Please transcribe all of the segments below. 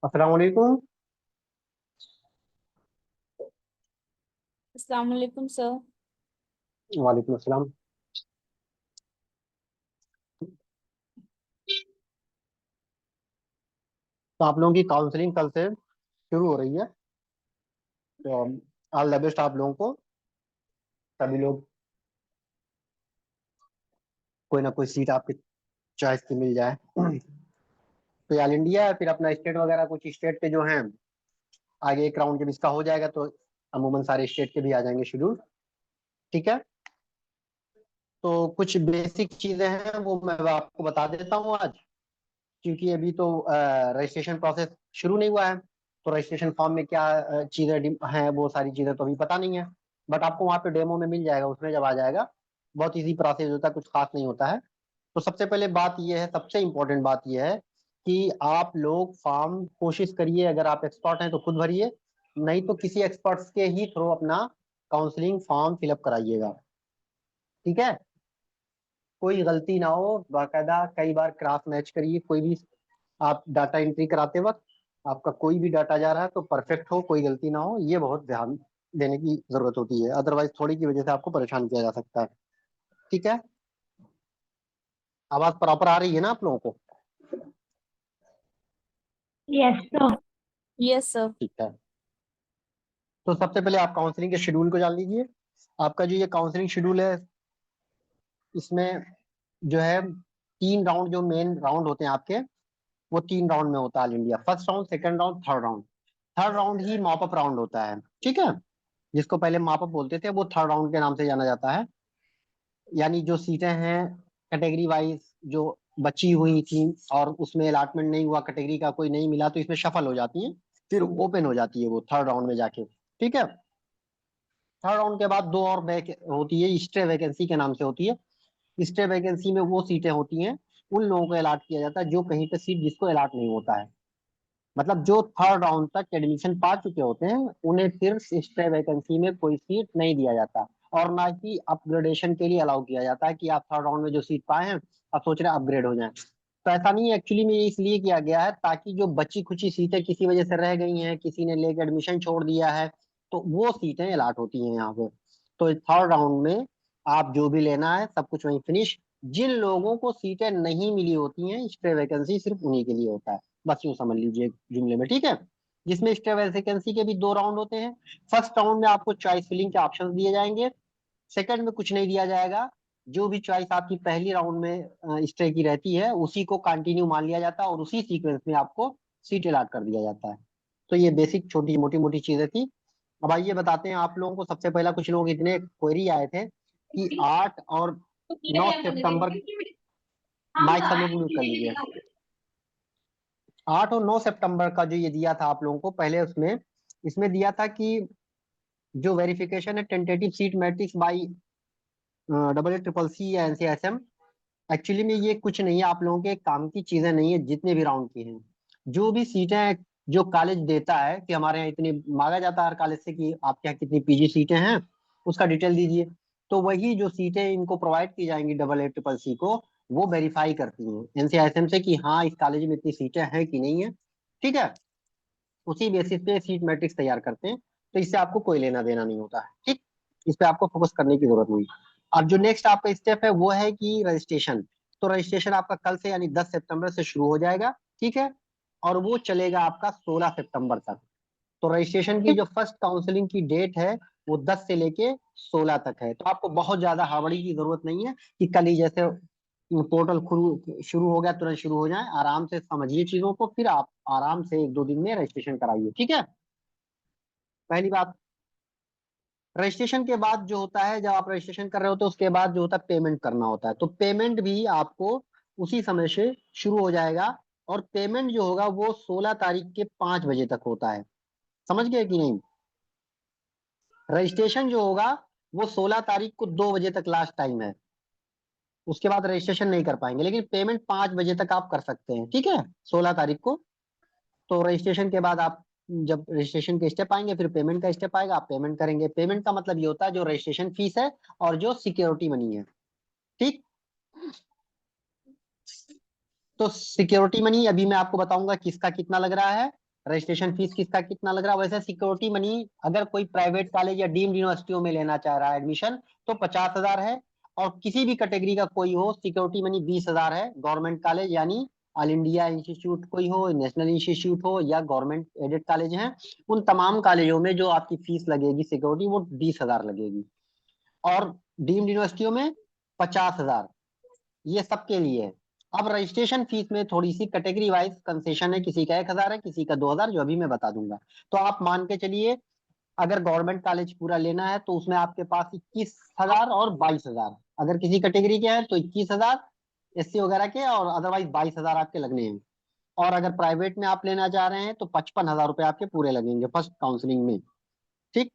अस्सलाम वालेकुम। अस्सलाम वालेकुम सर। वालेकुम अस्सलाम। तो आप लोगों की काउंसलिंग कल से शुरू हो रही है। तो ऑल द बेस्ट आप लोगों को। सभी लोग कोई ना कोई सीट आपकी चॉइस की मिल जाए। तो ऑल इंडिया है, फिर अपना स्टेट वगैरह कुछ स्टेट के जो हैं आगे एक राउंड जब इसका हो जाएगा तो अमूमन सारे स्टेट के भी आ जाएंगे शेड्यूल। ठीक है। तो कुछ बेसिक चीजें हैं वो मैं आपको बता देता हूँ आज, क्योंकि अभी तो रजिस्ट्रेशन प्रोसेस शुरू नहीं हुआ है। तो रजिस्ट्रेशन फॉर्म में क्या चीजें हैं वो सारी चीजें तो अभी पता नहीं है। बट आपको वहाँ पे डेमो में मिल जाएगा, उसमें जब आ जाएगा। बहुत इजी प्रोसेस होता है, कुछ खास नहीं होता है। तो सबसे पहले बात यह है, सबसे इंपॉर्टेंट बात यह है कि आप लोग फॉर्म कोशिश करिए, अगर आप एक्सपर्ट हैं तो खुद भरिए, नहीं तो किसी एक्सपर्ट्स के ही थ्रू अपना काउंसलिंग फॉर्म फिलअप कराइएगा। ठीक है। कोई गलती ना हो, बाकायदा कई बार क्रॉस मैच करिए। कोई भी आप डाटा एंट्री कराते वक्त आपका कोई भी डाटा जा रहा है तो परफेक्ट हो, कोई गलती ना हो, ये बहुत ध्यान देने की जरूरत होती है। अदरवाइज थोड़ी की वजह से आपको परेशान किया जा सकता है। ठीक है। आवाज प्रॉपर आ रही है ना आप लोगों को? Yes sir. Yes sir. ठीक है। तो सबसे पहले आप काउंसलिंग के शेड्यूल को जान लीजिए। आपका जो ये काउंसलिंग शेड्यूल है, इसमें जो है 3 राउंड, जो मेन राउंड होते हैं आपके, वो 3 राउंड में होता है all India. First round, second round, third round. Third round ही मॉप अप राउंड होता है। ठीक है। जिसको पहले मॉप अप बोलते थे वो थर्ड राउंड के नाम से जाना जाता है। यानी जो सीटें हैं कैटेगरी वाइज जो बची हुई थी और उसमें अलॉटमेंट नहीं हुआ, कैटेगरी का कोई नहीं मिला, तो इसमें शफल हो जाती है, फिर ओपन हो जाती है वो थर्ड राउंड में जाके। ठीक है। थर्ड राउंड के बाद दो और बैक होती है, स्टे वैकेंसी के नाम से होती है। स्टे वैकेंसी में वो सीटें होती हैं, उन लोगों को अलॉट किया जाता है जो कहीं पे सीट जिसको अलॉट नहीं होता है। मतलब जो थर्ड राउंड तक एडमिशन पा चुके होते हैं उन्हें फिर स्टे वैकेंसी में कोई सीट नहीं दिया जाता, और ना ही अपग्रेडेशन के लिए अलाउ किया जाता है कि आप थर्ड राउंड में जो सीट पाए हैं आप सोच रहे हैं अपग्रेड हो जाएं। तो ऐसा नहीं है, एक्चुअली में ये इसलिए किया गया है ताकि जो बची खुची सीटें किसी वजह से रह गई हैं, किसी ने लेके एडमिशन छोड़ दिया है, तो वो सीटें अलाट होती हैं यहाँ पे। तो थर्ड राउंड में आप जो भी लेना है सब कुछ वहीं फिनिश। जिन लोगों को सीटें नहीं मिली होती हैं स्टे वैकेंसी सिर्फ उन्हीं के लिए होता है। बस यूं समझ लीजिए जुमले में। ठीक है। जिसमें स्टे वैकेंसी के भी 2 राउंड होते हैं। फर्स्ट राउंड में आपको चॉइस फिलिंग के ऑप्शन दिए जाएंगे। सेकंड में कुछ नहीं दिया जाएगा। जो भी चॉइस आपकी पहली राउंड में स्टे की रहती है उसी को कंटिन्यू मान लिया जाता है और उसी सीक्वेंस में आपको सीट अलॉट कर दिया जाता है। तो ये बेसिक छोटी मोटी मोटी चीजें थी। अब आइए बताते हैं आप लोगों को। सबसे पहला कुछ लोग इतने क्वेरी आए थे कि 8 और 9 सितंबर, माइक सब लोग म्यूट कर लीजिए। 8 और 9 सितंबर का जो ये दिया था आप लोगों को पहले, उसमें इसमें दिया था कि जो वेरिफिकेशन है tentative seat matrix by EECC या NCSM, एक्चुअली में ये कुछ नहीं है, आप लोगों के काम की चीजें नहीं है। जितने भी राउंड की हैं जो भी सीटें जो कॉलेज देता है कि हमारे यहाँ इतनी मांगा जाता है हर कॉलेज से कि आपके यहाँ कितनी PG सीटें हैं, उसका डिटेल दीजिए। तो वही जो सीटें इनको प्रोवाइड की जाएंगी EECC को, वो वेरीफाई करती हैं NCSM से कि हाँ इस कॉलेज में इतनी सीटें हैं कि नहीं है। ठीक है। उसी बेसिस पे सीट मैट्रिक्स तैयार करते हैं। तो इससे आपको कोई लेना देना नहीं होता है। ठीक। इस पे आपको फोकस करने की जरूरत नहीं। अब जो नेक्स्ट आपका स्टेप है वो है कि रजिस्ट्रेशन। तो रजिस्ट्रेशन आपका कल से यानी 10 सितंबर से शुरू हो जाएगा। ठीक है। और वो चलेगा आपका 16 सितंबर तक। तो रजिस्ट्रेशन की जो फर्स्ट काउंसलिंग की डेट है वो 10 से लेके 16 तक है। तो आपको बहुत ज्यादा हड़बड़ी की जरूरत नहीं है कि कल ही जैसे पोर्टल शुरू हो गया तुरंत शुरू हो जाए। आराम से समझिए चीजों को, फिर आप आराम से 1-2 दिन में रजिस्ट्रेशन कराइए। ठीक है। पहली बात। रजिस्ट्रेशन के बाद जो होता है, जब आप रजिस्ट्रेशन कर रहे होते हैं उसके बाद जो होता है पेमेंट करना होता है। तो पेमेंट भी आपको उसी समय से शुरू हो जाएगा। और पेमेंट जो होगा वो 16 तारीख के 5 बजे तक होता है। समझ गए कि नहीं? रजिस्ट्रेशन जो होगा वो 16 तारीख को 2 बजे तक लास्ट टाइम है। उसके बाद रजिस्ट्रेशन नहीं कर पाएंगे, लेकिन पेमेंट 5 बजे तक आप कर सकते हैं। ठीक है। 16 तारीख को। तो रजिस्ट्रेशन के बाद आप जब रजिस्ट्रेशन के स्टेप आएंगे फिर पेमेंट का स्टेप आएगा, आप पेमेंट करेंगे। पेमेंट का मतलब ये होता है जो रजिस्ट्रेशन फीस है और जो सिक्योरिटी मनी है। ठीक। तो सिक्योरिटी मनी अभी मैं आपको बताऊंगा किसका कितना लग रहा है। रजिस्ट्रेशन फीस किसका कितना लग रहा है। वैसे सिक्योरिटी मनी अगर कोई प्राइवेट कॉलेज या डीम्ड यूनिवर्सिटियों में लेना चाह रहा है एडमिशन तो 50,000 है, और किसी भी कैटेगरी का कोई हो सिक्योरिटी मनी 20,000 है। गवर्नमेंट कॉलेज यानी ऑल इंडिया इंस्टीट्यूट कोई हो, नेशनल इंस्टीट्यूट हो या गवर्नमेंट एडेड कॉलेज हैं, उन तमाम कॉलेजों में जो आपकी फीस लगेगी सिक्योरिटी वो 20,000 लगेगी। और डीम्ड यूनिवर्सिटियों में 50,000, ये सबके लिए है। अब रजिस्ट्रेशन फीस में थोड़ी सी कैटेगरी वाइज कंसेशन है, किसी का 1,000 है, किसी का 2,000, जो अभी मैं बता दूंगा। तो आप मान के चलिए अगर गवर्नमेंट कॉलेज पूरा लेना है तो उसमें आपके पास 21,000 और 22,000, अगर किसी कैटेगरी के हैं तो 21,000 एससी वगैरह के, और अदरवाइज 22,000 आपके लगने हैं। और अगर प्राइवेट में आप लेना चाह रहे हैं तो 55,000 रुपये आपके पूरे लगेंगे फर्स्ट काउंसलिंग में। ठीक।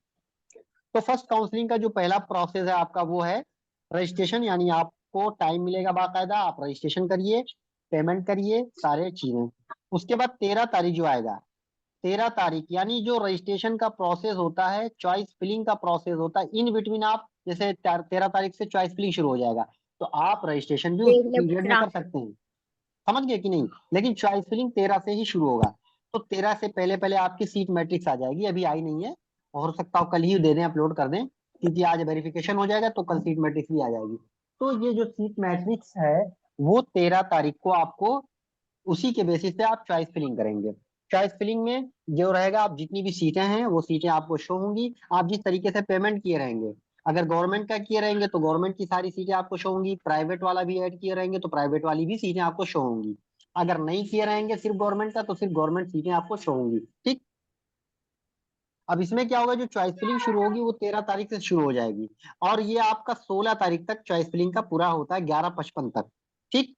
तो फर्स्ट काउंसलिंग का जो पहला प्रोसेस है आपका वो है रजिस्ट्रेशन, यानी आपको टाइम मिलेगा बाकायदा, आप रजिस्ट्रेशन करिए, पेमेंट करिए, सारे चीजें। उसके बाद 13 तारीख जो आएगा, 13 तारीख यानी जो रजिस्ट्रेशन का प्रोसेस होता है, चॉइस फिलिंग का प्रोसेस होता है, इन बिटवीन आप जैसे 13 तारीख से चॉइस फिलिंग शुरू हो जाएगा, तो आप रजिस्ट्रेशन भी उस पीरियड में कर सकते हैं। समझ गए कि नहीं, लेकिन चॉइस फिलिंग 13 से ही शुरू होगा। तो 13 से पहले पहले आपकी सीट मैट्रिक्स आ जाएगी, अभी आई नहीं है, हो सकता हो कल ही दे दें, अपलोड कर दें, क्योंकि आज वेरिफिकेशन हो जाएगा तो कल सीट मैट्रिक्स भी आ जाएगी। तो ये जो सीट मैट्रिक्स है वो 13 तारीख को आपको, उसी के बेसिस पे आप चॉइस फिलिंग करेंगे। चॉइस फिलिंग में जो रहेगा, आप जितनी भी सीटें हैं वो सीटें आपको शो होंगी, आप जिस तरीके से पेमेंट किए रहेंगे, अगर गवर्नमेंट का किए रहेंगे तो गवर्नमेंट की सारी सीटें आपको शो होंगी, प्राइवेट वाला भी ऐड किए रहेंगे तो प्राइवेट वाली भी सीटें आपको शो होंगी, अगर नहीं किए रहेंगे सिर्फ गवर्नमेंट का तो सिर्फ गवर्नमेंट सीटें आपको शो होंगी। ठीक। अब इसमें क्या होगा, जो चॉइस फिलिंग शुरू होगी वो 13 तारीख से शुरू हो जाएगी, और ये आपका 16 तारीख तक चॉइस फिलिंग का पूरा होता है, 11:55 तक। ठीक।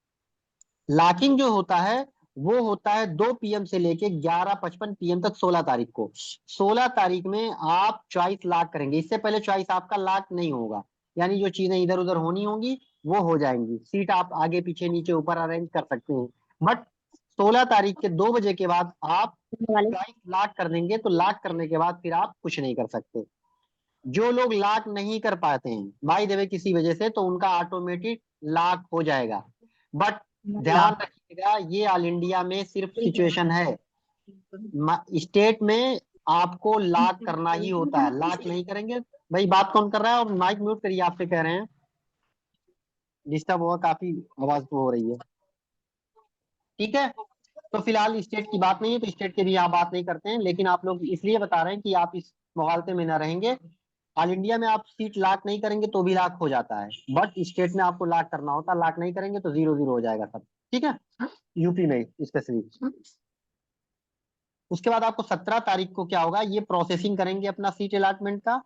लॉकिंग जो होता है वो होता है 2 PM से लेके 11:55 PM तक, 16 तारीख को। 16 तारीख में आप चॉइस लॉक करेंगे, इससे पहले चॉइस आपका लॉक नहीं होगा, यानी जो चीजें इधर उधर होनी होंगी वो हो जाएंगी, सीट आप आगे पीछे नीचे ऊपर अरेंज कर सकते हैं। बट 16 तारीख के 2 बजे के बाद आप चॉइस लॉक कर देंगे, तो लॉक करने के बाद फिर आप कुछ नहीं कर सकते। जो लोग लॉक नहीं कर पाते हैं बाय द वे किसी वजह से, तो उनका ऑटोमेटिक लॉक हो जाएगा। बट ध्यान रखिएगा ये ऑल इंडिया में सिर्फ सिचुएशन है, स्टेट में आपको लॉक करना ही होता है, लॉक नहीं करेंगे। भाई बात कौन कर रहा है, और माइक म्यूट करिए, आपसे कह रहे हैं, डिस्टर्ब हुआ, काफी आवाज तो हो रही है। ठीक है। तो फिलहाल स्टेट की बात नहीं है, तो स्टेट के भी यहाँ बात नहीं करते हैं, लेकिन आप लोग इसलिए बता रहे हैं कि आप इस मुगालते में ना रहेंगे। ऑल इंडिया में आप सीट लॉक नहीं करेंगे तो भी लॉक हो जाता है, बट स्टेट में आपको लॉक करना होता है, लॉक नहीं करेंगे तो 0-0 हो जाएगा सब। ठीक है, यूपी में स्पेशली। उसके बाद आपको 17 तारीख को क्या होगा, ये प्रोसेसिंग करेंगे अपना सीट अलॉटमेंट का,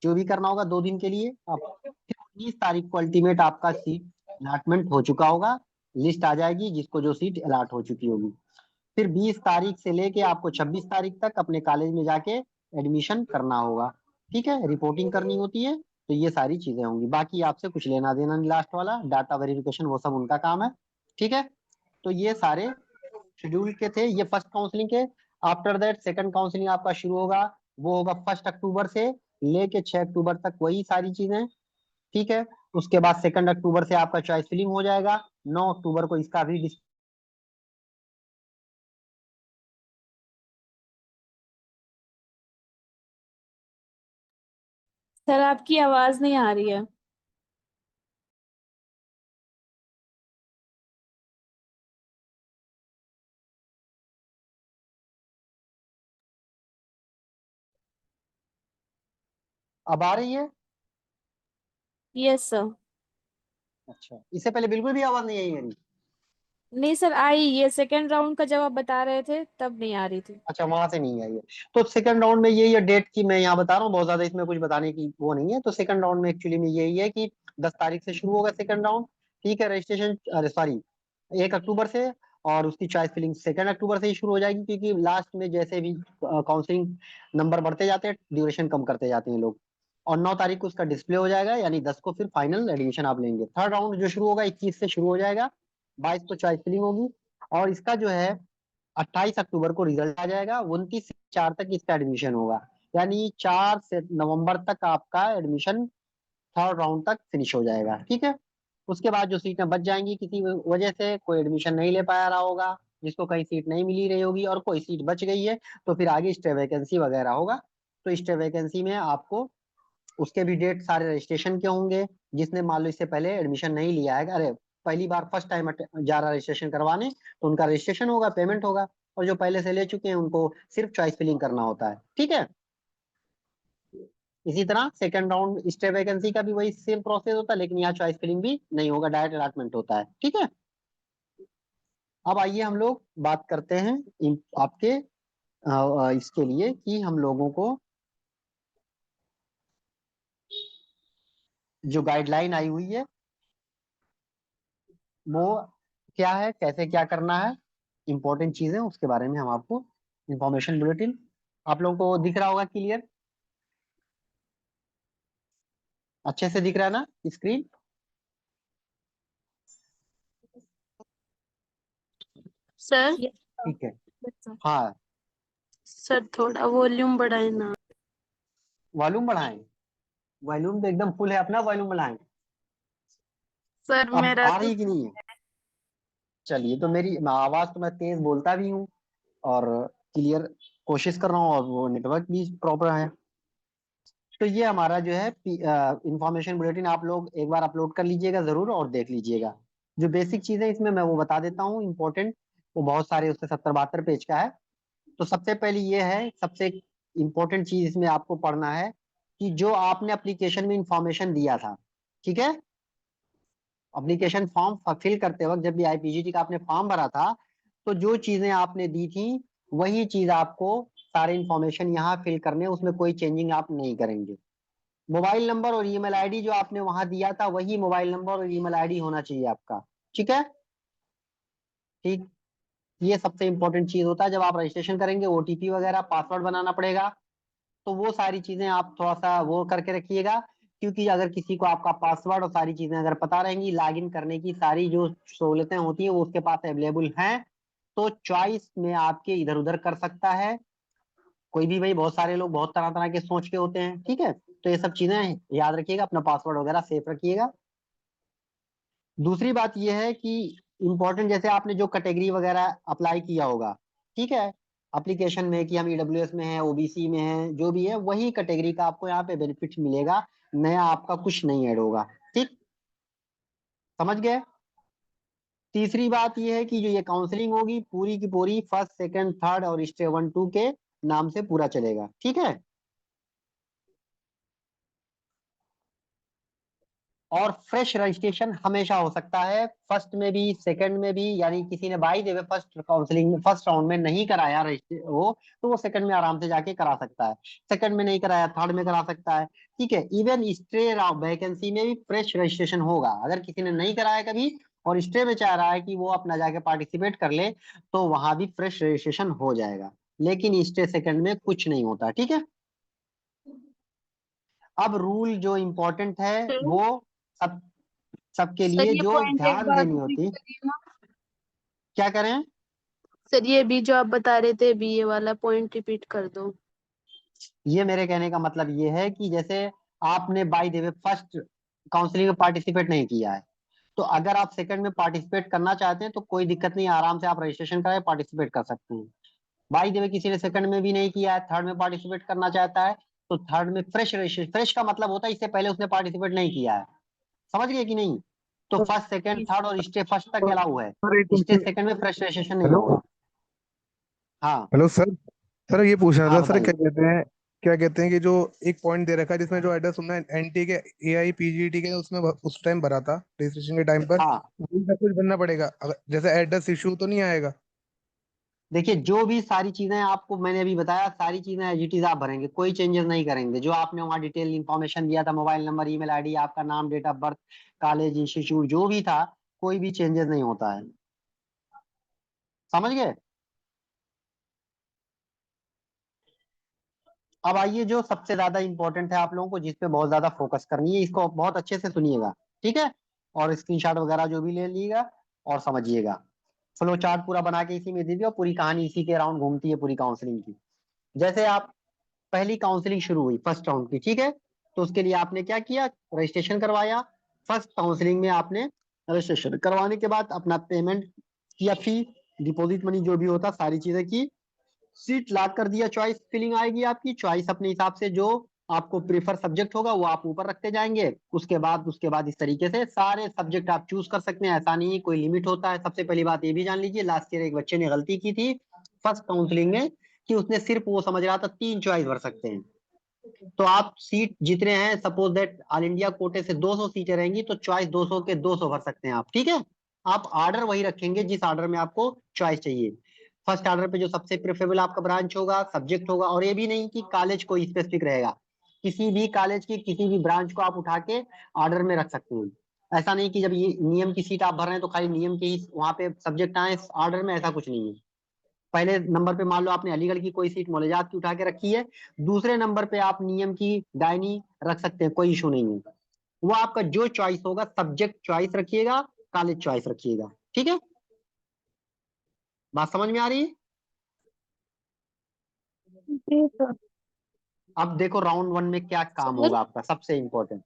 जो भी करना होगा 2 दिन के लिए। आप फिर 19 तारीख को अल्टीमेट आपका सीट अलॉटमेंट हो चुका होगा, लिस्ट आ जाएगी जिसको जो सीट अलॉट हो चुकी होगी। फिर 20 तारीख से लेके आपको 26 तारीख तक अपने कॉलेज में जाके एडमिशन करना होगा। ठीक है, रिपोर्टिंग करनी होती है, तो ये सारी चीजें होंगी, बाकी आपसे कुछ लेना देना नहीं, लास्ट वाला डाटा वेरिफिकेशन वो सब उनका काम है। ठीक है। तो ये सारे शेड्यूल के थे, ये फर्स्ट काउंसलिंग के। आफ्टर दैट सेकंड काउंसलिंग आपका शुरू होगा, वो होगा 1 अक्टूबर से लेके 6 अक्टूबर तक, वही सारी चीजें। ठीक है। उसके बाद 2 अक्टूबर से आपका चॉइस फिलिंग हो जाएगा, 9 अक्टूबर को इसका भी सर आपकी आवाज नहीं आ रही है। अब आ रही है। Yes sir. अच्छा, इससे पहले बिल्कुल भी आवाज नहीं आई मेरी। नहीं सर, आई, ये सेकंड राउंड का जब आप बता रहे थे तब नहीं आ रही थी। अच्छा, वहां से नहीं आई है। तो सेकंड राउंड में यही है, डेट की मैं यहाँ बता रहा हूँ, बहुत ज्यादा इसमें कुछ बताने की वो नहीं है। तो सेकंड राउंड में एक्चुअली में यही है कि 10 तारीख से शुरू होगा सेकंड राउंड। ठीक है, रजिस्ट्रेशन, अरे सॉरी, 1 अक्टूबर से, और उसकी चॉइस फिलिंग 2 अक्टूबर से ही शुरू हो जाएगी, क्योंकि लास्ट में जैसे भी काउंसलिंग नंबर बढ़ते जाते हैं ड्यूरेशन कम करते जाते हैं लोग। और 9 तारीख को उसका डिस्प्ले हो जाएगा, यानी 10 को फिर फाइनल एडमिशन आप लेंगे। थर्ड राउंड जो शुरू होगा 21 से शुरू हो जाएगा, 22 को चॉइस फिलिंग होगी, और इसका जो है 28 अक्टूबर को रिजल्ट आ जाएगा, 29 से 4 तक इसका एडमिशन होगा, यानी 4 से नवंबर तक आपका एडमिशन थर्ड राउंड तक फिनिश हो जाएगा। ठीक है। उसके बाद जो सीटें बच जाएंगी किसी वजह से, कोई एडमिशन नहीं ले पाया रहा होगा जिसको कहीं सीट नहीं मिली रही होगी और कोई सीट बच गई है, तो फिर आगे स्टे वैकेंसी वगैरह होगा। तो स्टे वैकेंसी में आपको उसके भी डेट सारे रजिस्ट्रेशन के होंगे। जिसने मान लो इससे पहले एडमिशन नहीं लिया है, अरे पहली बार फर्स्ट टाइम जा रहा रजिस्ट्रेशन करवाने, तो उनका रजिस्ट्रेशन होगा, पेमेंट होगा। और जो पहले से ले चुके हैं उनको सिर्फ चॉइस फिलिंग करना होता है, ठीक है। इसी तरह सेकंड राउंड स्टे वैकेंसी का भी वही सेम प्रोसेस होता है, लेकिन यहाँ चॉइस फिलिंग भी नहीं होगा, डायरेक्ट अलॉटमेंट होता है, ठीक है। अब आइए हम लोग बात करते हैं आपके इसके लिए कि हम लोगों को जो गाइडलाइन आई हुई है वो क्या है, कैसे क्या करना है, इंपॉर्टेंट चीजें, उसके बारे में हम आपको इंफॉर्मेशन बुलेटिन, आप लोगों को दिख रहा होगा क्लियर, अच्छे से दिख रहा है ना स्क्रीन? Sir Yes, sir. ठीक है। Yes, sir. हाँ, सर थोड़ा वॉल्यूम बढ़ाए ना। वॉल्यूम बढ़ाएं? वॉल्यूम तो एकदम फुल है अपना, वॉल्यूम बढ़ाएं? सर अब मेरा आ तो रही कि नहीं है? चलिए, तो मेरी आवाज तो मैं तेज बोलता भी हूँ और क्लियर कोशिश कर रहा हूँ, और वो नेटवर्क भी प्रॉपर है। तो ये हमारा जो है इंफॉर्मेशन बुलेटिन आप लोग एक बार अपलोड कर लीजिएगा जरूर और देख लीजिएगा। जो बेसिक चीजें इसमें मैं वो बता देता हूँ इम्पोर्टेंट, वो बहुत सारे उससे 70-72 पेज का है। तो सबसे पहले ये है, सबसे इम्पोर्टेंट चीज इसमें आपको पढ़ना है कि जो आपने एप्लीकेशन में इंफॉर्मेशन दिया था, ठीक है, एप्लीकेशन फॉर्म फिल करते वक्त जब भी आईपीजीटी का आपने फॉर्म भरा था, तो जो चीजें आपने दी थी वही चीज आपको सारे इंफॉर्मेशन यहाँ फिल करने, उसमें कोई चेंजिंग आप नहीं करेंगे। मोबाइल नंबर और ईमेल आईडी जो आपने वहां दिया था वही मोबाइल नंबर और ईमेल आईडी होना चाहिए आपका, ठीक है। ठीक, ये सबसे इंपॉर्टेंट चीज होता है। जब आप रजिस्ट्रेशन करेंगे ओटीपी वगैरह पासवर्ड बनाना पड़ेगा, तो वो सारी चीजें आप थोड़ा सा वो करके रखिएगा, क्योंकि अगर किसी को आपका पासवर्ड और सारी चीजें अगर पता रहेंगी, लॉगिन करने की सारी जो सहूलतें होती हैं वो उसके पास अवेलेबल हैं, तो चॉइस में आपके इधर उधर कर सकता है कोई भी। भाई बहुत सारे लोग बहुत तरह तरह के सोच के होते हैं, ठीक है। तो ये सब चीजें याद रखिएगा, अपना पासवर्ड वगैरह सेफ रखिएगा। दूसरी बात यह है कि इम्पोर्टेंट, जैसे आपने जो कैटेगरी वगैरह अप्लाई किया होगा, ठीक है, एप्लीकेशन में कि हम ईडब्ल्यूएस में है, ओबीसी में है, जो भी है वही कैटेगरी का आपको यहाँ पे बेनिफिट मिलेगा, नया आपका कुछ नहीं ऐड होगा, ठीक, समझ गए। तीसरी बात यह है कि जो ये काउंसलिंग होगी पूरी की पूरी फर्स्ट सेकंड थर्ड और स्टे 1 2 के नाम से पूरा चलेगा, ठीक है। और फ्रेश रजिस्ट्रेशन हमेशा हो सकता है, फर्स्ट में भी सेकंड में भी, यानी किसी ने by the way first counselling में फर्स्ट राउंड में नहीं कराया वो, तो वो सेकंड में आराम से जाके करा सकता है, सेकंड में नहीं कराया थर्ड में करा सकता है, ठीक है। इवन स्टे वैकेंसी में भी फ्रेश रजिस्ट्रेशन होगा, अगर किसी ने नहीं कराया कभी और स्टे में चाह रहा है कि वो अपना जाके पार्टिसिपेट कर ले, तो वहां भी फ्रेश रजिस्ट्रेशन हो जाएगा, लेकिन स्टे सेकंड में कुछ नहीं होता, ठीक है। अब रूल जो इम्पोर्टेंट है सर वो सब सबके सर लिए ये जो पॉइंट एक ध्यान बार देनी रिपीट होती, करिए ना। क्या करें? सर ये भी जो आप बता रहे थे बीए वाला पॉइंट रिपीट कर दो। ये मेरे कहने का मतलब ये है कि जैसे आपने bye the way first counselling में पार्टिसिपेट नहीं किया है, तो अगर आप सेकंड में पार्टिसिपेट करना चाहते हैं तो कोई दिक्कत नहीं है, आराम से आप रजिस्ट्रेशन कराए पार्टिसिपेट कर सकते हैं। बाय द वे किसी ने सेकंड में भी नहीं किया है, थर्ड में पार्टिसिपेट करना चाहता है, तो थर्ड में फ्रेश रजिस्ट्रेशन, फ्रेश का मतलब होता है इससे पहले उसने पार्टिसिपेट नहीं किया है, समझ गए कि नहीं। तो फर्स्ट सेकंड थर्ड और स्टे फर्स्ट तक अलाउ है, सर एक स्टे क्वेश्चन। सेकंड में फ्रेश रजिस्ट्रेशन नहीं हेलो। होगा। हाँ। Hello sir. सर ये पूछना हाँ था सर, बताइए। क्या कहते हैं कि जो एक पॉइंट दे रखा है जिसमें जो एड्रेस हमने एनटी के एआई पीजीटी के उसमें उस टाइम भरा था रजिस्ट्रेशन के टाइम पर, हाँ, वही सब कुछ भरना पड़ेगा अगर जैसे एड्रेस इशू तो नहीं आएगा? देखिए जो भी सारी चीजें आपको मैंने अभी बताया, सारी चीजें एज इट इज आप भरेंगे, कोई चेंजेस नहीं करेंगे। जो आपने वहाँ डिटेल इंफॉर्मेशन दिया था, मोबाइल नंबर ईमेल आईडी आपका नाम date of birth college institute जो भी था, कोई भी चेंजेस नहीं होता है, समझ गए। अब आइए जो सबसे ज्यादा इंपॉर्टेंट है आप लोगों को, जिस पे बहुत ज्यादा फोकस करनी है, इसको बहुत अच्छे से सुनिएगा, ठीक है, और स्क्रीनशॉट वगैरह जो भी ले लीजिएगा और समझिएगा। फ्लो चार्ट पूरा बना के इसी में दीजिए, और पूरी कहानी इसी के अराउंड घूमती है पूरी काउंसलिंग की। जैसे आप पहली काउंसलिंग शुरू हुई फर्स्ट राउंड की, ठीक है, तो उसके लिए आपने क्या किया, रजिस्ट्रेशन करवाया। फर्स्ट काउंसलिंग में आपने रजिस्ट्रेशन करवाने के बाद अपना पेमेंट किया फी, डिपॉजिट मनी जो भी होता, सारी चीजें की। सीट लॉक कर दिया, चॉइस फिलिंग आएगी आपकी, चॉइस अपने हिसाब से जो आपको प्रेफर सब्जेक्ट होगा वो आप ऊपर रखते जाएंगे। उसके बाद इस तरीके से सारे सब्जेक्ट आप चूज कर सकते हैं, ऐसा नहीं है कोई लिमिट होता है। सबसे पहली बात ये भी जान लीजिए, लास्ट ईयर एक बच्चे ने गलती की थी फर्स्ट काउंसलिंग में, कि उसने सिर्फ वो समझ रहा था 3 चॉइस भर सकते हैं। तो आप सीट जितने हैं, सपोज दैट ऑल इंडिया कोटे से 200 सीटें रहेंगी, तो चॉइस 200 के 200 भर सकते हैं आप, ठीक है। आप ऑर्डर वही रखेंगे जिस ऑर्डर में आपको चॉइस चाहिए। फर्स्ट ऑर्डर पे जो सबसे प्रेफरेबल आपका ब्रांच होगा, सब्जेक्ट होगा, और ये भी नहीं कि कॉलेज कोई स्पेसिफिक रहेगा, किसी भी कॉलेज की किसी भी ब्रांच को आप उठा के ऑर्डर में रख सकते हैं। ऐसा नहीं कि जब ये नियम की सीट आप भर रहे हैं तो खाली नियम के ही वहां पे सब्जेक्ट आए ऑर्डर में, ऐसा कुछ नहीं है। पहले नंबर पे मान लो आपने अलीगढ़ की कोई सीट मौलजात की उठा के रखी है, दूसरे नंबर पे आप नियम की गायनी रख सकते हैं, कोई इशू नहीं है। वो आपका जो चॉइस होगा, सब्जेक्ट चॉइस रखिएगा, कॉलेज चॉइस रखिएगा, ठीक है। बात समझ में आ रही है? जी सर। अब देखो राउंड 1 में क्या काम सर होगा आपका, सबसे इंपॉर्टेंट।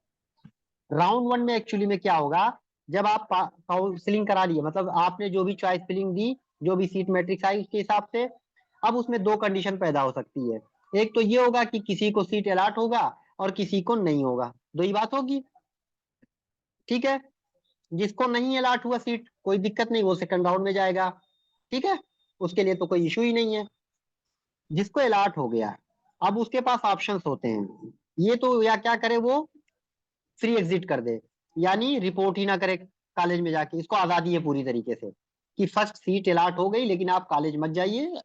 राउंड 1 में एक्चुअली में क्या होगा, जब आप काउंसलिंग करा लिए, मतलब आपने जो भी चॉइस फिलिंग दी, जो भी सीट मैट्रिक्स आई उसके हिसाब से, अब उसमें 2 कंडीशन पैदा हो सकती है। एक तो ये होगा कि किसी को सीट अलॉट होगा और किसी को नहीं होगा, दो ही बात होगी, ठीक है। जिसको नहीं अलॉट हुआ सीट, कोई दिक्कत नहीं, वो सेकंड राउंड में जाएगा, ठीक है, उसके लिए तो कोई इशू ही नहीं है। जिसको अलॉट हो गया, अब उसके पास ऑप्शंस होते हैं, ये तो या क्या करे वो, फ्री एग्जिट कर दे, यानी रिपोर्ट ही ना करे कॉलेज में जाके। इसको आजादी है पूरी तरीके से कि फर्स्ट सीट अलॉट हो गई लेकिन आप कॉलेज मत जाइए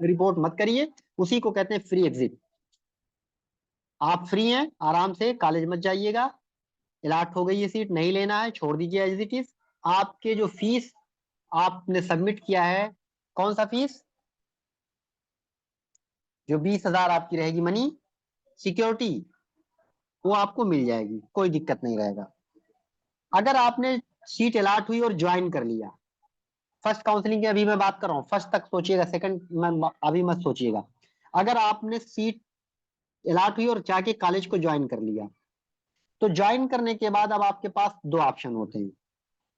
रिपोर्ट मत करिए, उसी को कहते हैं फ्री एग्जिट। आप फ्री हैं, आराम से कॉलेज मत जाइएगा, अलॉट हो गई ये सीट, नहीं लेना है छोड़ दीजिए एज इट इज। आपके जो फीस आपने सबमिट किया है, कौन सा फीस, जो 20,000 आपकी रहेगी मनी सिक्योरिटी, वो आपको मिल जाएगी, कोई दिक्कत नहीं रहेगा। अगर आपने सीट अलॉट हुई और ज्वाइन कर लिया, फर्स्ट काउंसलिंग की अभी मैं बात कर रहा हूँ, फर्स्ट तक सोचिएगा, सेकंड में अभी मत सोचिएगा। अगर आपने सीट अलॉट हुई और जाके कॉलेज को ज्वाइन कर लिया, तो ज्वाइन करने के बाद अब आपके पास 2 ऑप्शन होते हैं।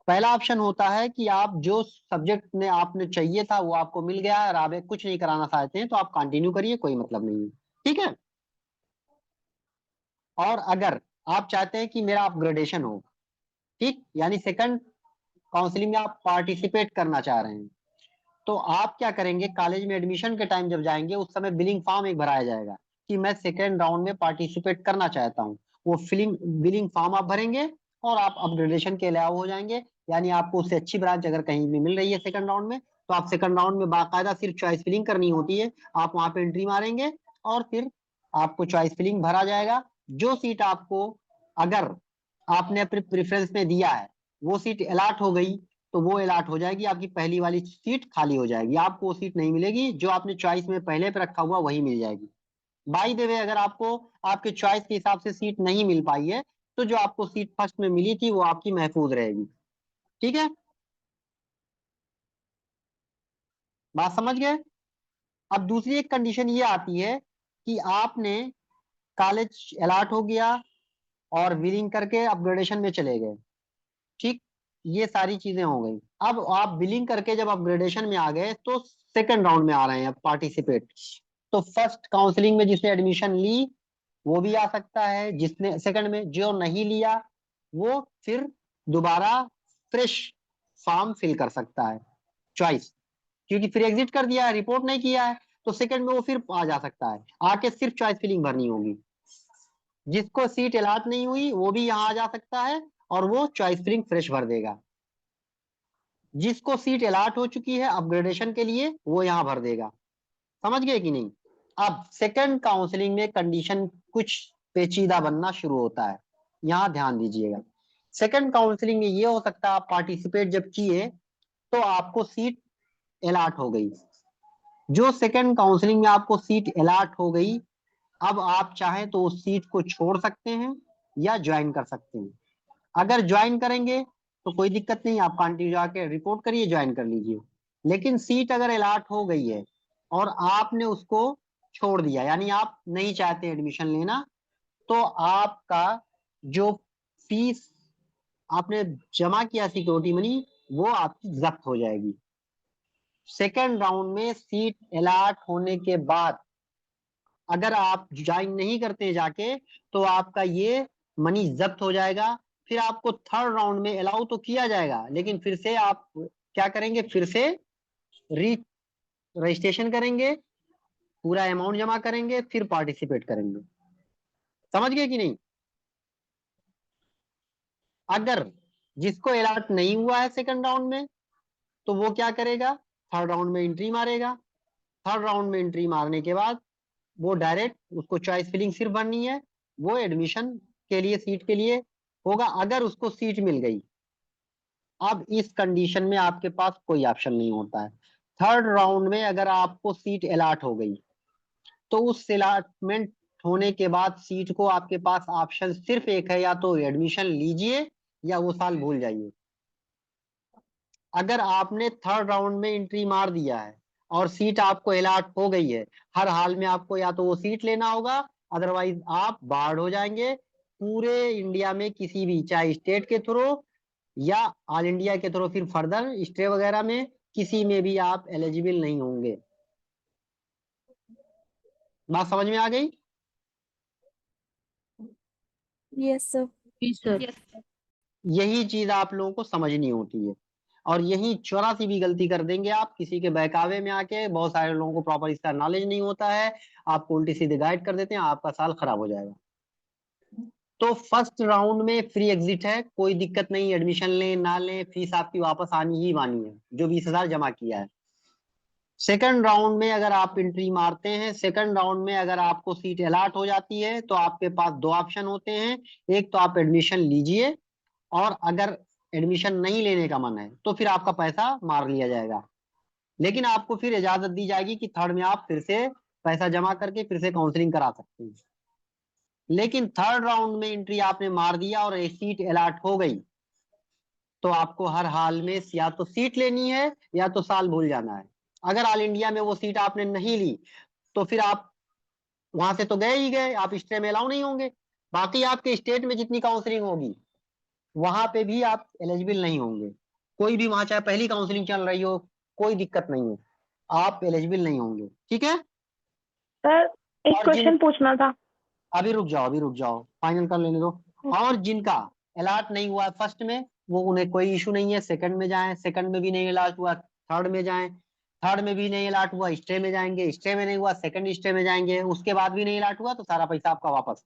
पहला ऑप्शन होता है कि आप जो सब्जेक्ट ने आपने चाहिए था वो आपको मिल गया है, और आप कुछ नहीं कराना चाहते हैं तो आप कंटिन्यू करिए, कोई मतलब नहीं है, ठीक है। और अगर आप चाहते हैं कि मेरा अपग्रेडेशन हो, ठीक, यानी सेकंड काउंसलिंग में आप पार्टिसिपेट करना चाह रहे हैं, तो आप क्या करेंगे, कॉलेज में एडमिशन के टाइम जब जाएंगे उस समय बिलिंग फॉर्म एक भराया जाएगा कि मैं सेकेंड राउंड में पार्टिसिपेट करना चाहता हूँ। वो बिलिंग फॉर्म आप भरेंगे और आप अपग्रेडेशन के अलावा हो जाएंगे। यानी आपको उससे अच्छी ब्रांच अगर कहीं भी मिल रही है सेकंड राउंड में, तो आप सेकंड राउंड में बाकायदा सिर्फ चॉइस फिलिंग करनी होती है, आप वहां पे एंट्री मारेंगे और फिर आपको चॉइस फिलिंग भरा जाएगा। जो सीट आपको, अगर आपने अपने प्रेफरेंस में दिया है, वो सीट अलॉट हो गई, तो वो अलॉट हो जाएगी, आपकी पहली वाली सीट खाली हो जाएगी, आपको वो सीट नहीं मिलेगी, जो आपने चॉइस में पहले पे रखा हुआ वही मिल जाएगी। बाय द वे, अगर आपको आपके चॉइस के हिसाब से सीट नहीं मिल पाई है, तो जो आपको सीट फर्स्ट में मिली थी वो आपकी महफूज रहेगी, ठीक है। बात समझ गए? अब दूसरी एक कंडीशन ये आती है कि आपने कॉलेज अलॉट हो गया और विलिंग करके अपग्रेडेशन में चले गए, ठीक, ये सारी चीजें हो गई। अब आप बिलिंग करके जब अपग्रेडेशन में आ गए तो सेकंड राउंड में आ रहे हैं पार्टिसिपेट। तो फर्स्ट काउंसलिंग में जिसने एडमिशन ली वो भी आ सकता है, जिसने सेकंड में, जो नहीं लिया वो फिर दोबारा फ्रेश फॉर्म फिल कर सकता है, चॉइस, क्योंकि फिर एग्जिट कर दिया है, रिपोर्ट नहीं किया है, तो सेकंड में वो फिर आ जा सकता है, आके सिर्फ चॉइस फिलिंग भरनी होगी। जिसको सीट अलॉट नहीं हुई वो भी यहाँ आ जा सकता है और वो चॉइस फिलिंग फ्रेश भर देगा। जिसको सीट अलॉट हो चुकी है अपग्रेडेशन के लिए वो यहाँ भर देगा। समझ गए कि नहीं? अब सेकंड काउंसलिंग में कंडीशन कुछ पेचीदा बनना शुरू होता है, यहाँ ध्यान दीजिएगा। सेकंड काउंसलिंग में ये हो सकता है, आप पार्टिसिपेट जब किए तो आपको सीट अलॉट हो गई, जो सेकंड काउंसलिंग में आपको सीट अलॉट हो गई, अब आप चाहें तो उस सीट को छोड़ सकते हैं या ज्वाइन कर सकते हैं। अगर ज्वाइन करेंगे तो कोई दिक्कत नहीं, आप कंटिन्यू जाके रिपोर्ट करिए, ज्वाइन कर लीजिए। लेकिन सीट अगर अलॉट हो गई है और आपने उसको छोड़ दिया, यानी आप नहीं चाहते एडमिशन लेना, तो आपका जो फीस आपने जमा किया सिक्योरिटी मनी, वो आपकी जब्त हो जाएगी। सेकेंड राउंड में सीट अलॉट होने के बाद अगर आप ज्वाइन नहीं करते जाके तो आपका ये मनी जब्त हो जाएगा। फिर आपको थर्ड राउंड में अलाउ तो किया जाएगा, लेकिन फिर से आप क्या करेंगे, फिर से री रजिस्ट्रेशन करेंगे, पूरा अमाउंट जमा करेंगे, फिर पार्टिसिपेट करेंगे। समझ गए कि नहीं? अगर जिसको अलॉट नहीं हुआ है सेकंड राउंड में तो वो क्या करेगा, थर्ड राउंड में एंट्री मारेगा। थर्ड राउंड में एंट्री मारने के बाद वो डायरेक्ट, उसको चॉइस फिलिंग सिर्फ भरनी है, वो एडमिशन के लिए सीट के लिए होगा अगर उसको सीट मिल गई। अब इस कंडीशन में आपके पास कोई ऑप्शन नहीं होता है। थर्ड राउंड में अगर आपको सीट अलॉट हो गई तो उस अलॉटमेंट होने के बाद सीट को आपके पास ऑप्शन सिर्फ एक है, या तो एडमिशन लीजिए या वो साल भूल जाइए। अगर आपने थर्ड राउंड में एंट्री मार दिया है और सीट आपको अलॉट हो गई है, हर हाल में आपको या तो वो सीट लेना होगा, अदरवाइज आप बार्ड हो जाएंगे। पूरे इंडिया में किसी भी, चाहे स्टेट के थ्रू या ऑल इंडिया के थ्रू, फिर फर्दर स्टे वगैरह में किसी में भी आप एलिजिबल नहीं होंगे। बात समझ में आ गई? Yes sir. जी सर। यही चीज आप लोगों को समझनी होती है, और यही 84 भी गलती कर देंगे आप किसी के बहकावे में आके। बहुत सारे लोगों को प्रॉपर इसका नॉलेज नहीं होता है, आपको उल्टी सीधे गाइड कर देते हैं, आपका साल खराब हो जाएगा। तो फर्स्ट राउंड में फ्री एग्जिट है, कोई दिक्कत नहीं, एडमिशन लें ना लें, फीस आपकी वापस आनी ही वानी है जो 20,000 जमा किया है। सेकंड राउंड में अगर आप एंट्री मारते हैं, सेकंड राउंड में अगर आपको सीट अलॉट हो जाती है तो आपके पास दो ऑप्शन होते हैं। एक तो आप एडमिशन लीजिए, और अगर एडमिशन नहीं लेने का मन है तो फिर आपका पैसा मार लिया जाएगा, लेकिन आपको फिर इजाजत दी जाएगी कि थर्ड में आप फिर से पैसा जमा करके फिर से काउंसलिंग करा सकते हैं। लेकिन थर्ड राउंड में एंट्री आपने मार दिया और सीट अलॉट हो गई तो आपको हर हाल में या तो सीट लेनी है या तो साल भूल जाना है। अगर ऑल इंडिया में वो सीट आपने नहीं ली तो फिर आप वहां से तो गए ही गए, आप स्टे में अलाउ नहीं होंगे। बाकी आपके स्टेट में जितनी काउंसलिंग होगी वहां पे भी आप एलिजिबल नहीं होंगे। कोई भी वहां चाहे पहली काउंसलिंग चल रही हो, कोई दिक्कत नहीं है, आप एलिजिबल नहीं होंगे। ठीक है? सर एक और जिन क्वेश्चन पूछना था। अभी रुक जाओ, अभी रुक जाओ, फाइनल कर लेने दो। और जिनका अलॉट नहीं हुआ फर्स्ट में, वो उन्हें कोई इशू नहीं है, सेकंड में जाएं, सेकंड में भी नहीं अलॉट हुआ थर्ड में जाएं, थर्ड में भी नहीं अलॉट हुआ स्टे में जाएंगे, स्टे में नहीं हुआ सेकंड स्टे में जाएंगे, उसके बाद भी नहीं अलॉट हुआ तो सारा पैसा आपका वापस।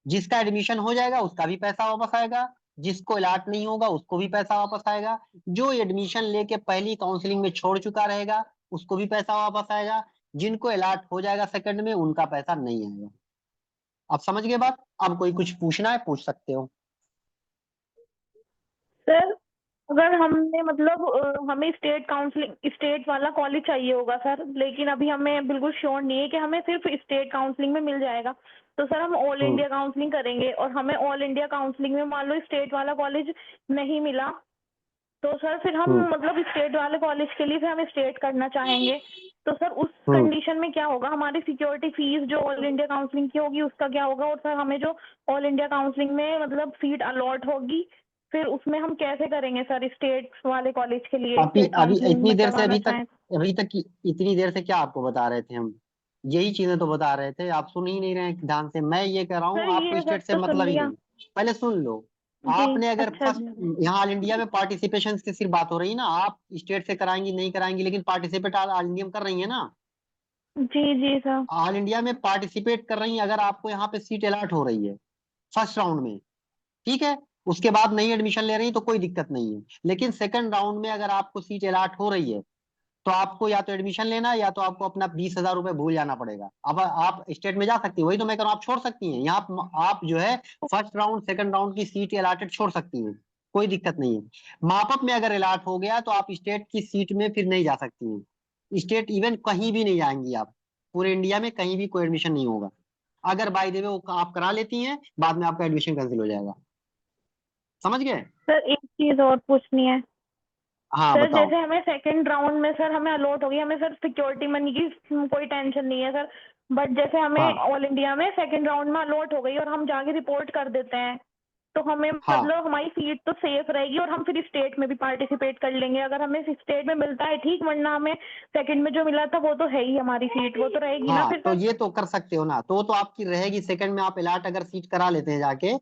जिसका एडमिशन हो जाएगा उसका भी पैसा वापस आएगा, जिसको अलॉट नहीं होगा उसको भी पैसा वापस आएगा, जो एडमिशन लेके पहली काउंसलिंग में छोड़ चुका रहेगा उसको भी पैसा वापस आएगा, जिनको अलॉट हो जाएगा सेकंड में उनका पैसा नहीं आएगा। आप समझ गए बात? अब कोई कुछ पूछना है पूछ सकते हो। सर अगर हमने मतलब हमें स्टेट काउंसलिंग स्टेट वाला कॉलेज चाहिए होगा सर, लेकिन अभी हमें बिल्कुल श्योर नहीं है कि हमें सिर्फ स्टेट काउंसलिंग में मिल जाएगा, तो सर हम ऑल इंडिया काउंसलिंग करेंगे और हमें ऑल इंडिया काउंसलिंग में मान लो स्टेट वाला कॉलेज नहीं मिला, तो सर फिर हम मतलब स्टेट वाले कॉलेज के लिए फिर हम स्टेट करना चाहेंगे, तो सर उस कंडीशन में क्या होगा, हमारी सिक्योरिटी फीस जो ऑल इंडिया काउंसलिंग की होगी उसका क्या होगा, और सर हमें जो ऑल इंडिया काउंसलिंग में मतलब सीट अलॉट होगी फिर उसमें हम कैसे करेंगे सर स्टेट वाले कॉलेज के लिए अभी स्टेट अभी काउंसलिंग इतनी में देर से करवाना चाहें? इतनी देर से क्या आपको बता रहे थे हम? यही चीजें तो बता रहे थे, आप सुन ही नहीं रहे हैं ध्यान से। मैं ये कह रहा सर हूँ आपको ये सब स्टेट से तो सुन मतलब ही लिया। नहीं। पहले सुन लो। जी आपने अगर अच्छा फर्स्ट, यहाँ ऑल इंडिया में पार्टिसिपेशन की सिर्फ बात हो रही है ना, आप स्टेट से कराएंगी नहीं कराएंगी, लेकिन पार्टिसिपेट ऑल इंडिया में कर रही है ना। जी सर। ऑल इंडिया में पार्टिसिपेट कर रही है, अगर आपको यहाँ पे सीट अलॉट हो रही है फर्स्ट राउंड में, ठीक है, उसके बाद नई एडमिशन ले रही है तो कोई दिक्कत नहीं है। लेकिन सेकंड राउंड में अगर आपको सीट अलॉट हो रही है तो आपको या तो एडमिशन लेना है या तो आपको अपना 20,000 रुपए भूल जाना पड़ेगा। अब आप स्टेट में जा सकती है, वही तो मैं कह रहा हूँ, आप छोड़ सकती हैं यहाँ, आप जो है फर्स्ट राउंड सेकंड राउंड की सीट अलॉटेड छोड़ सकती हैं, कोई दिक्कत नहीं है। मापअप में अगर अलॉट हो गया तो आप स्टेट की सीट में फिर नहीं जा सकती हैं, स्टेट इवन कहीं भी नहीं जाएंगी आप, पूरे इंडिया में कहीं भी कोई एडमिशन नहीं होगा। अगर बाय द वे वो आप करा लेती हैं, बाद में आपका एडमिशन कैंसिल हो जाएगा। समझ गए? सर एक चीज और पूछनी है हाँ सर, बताओ। जैसे हमें सेकंड राउंड में सर हमें अलॉट होगी, हमें सर सिक्योरिटी मनी की कोई टेंशन नहीं है सर, बट जैसे हमें हाँ ऑल इंडिया में सेकंड राउंड में अलॉट हो गई और हम जाके रिपोर्ट कर देते हैं तो हमें हाँ मतलब हमारी सीट तो सेफ रहेगी और हम फिर स्टेट में भी पार्टिसिपेट कर लेंगे। अगर हमें स्टेट में मिलता है ठीक, वरना हमें सेकंड में जो मिला था वो तो है ही हमारी सीट, वो तो रहेगी ना हाँ, फिर तो सर। ये तो कर सकते हो ना, तो आपकी रहेगी सेकंड में। आप अलाट अगर सीट करा लेते हैं जाके,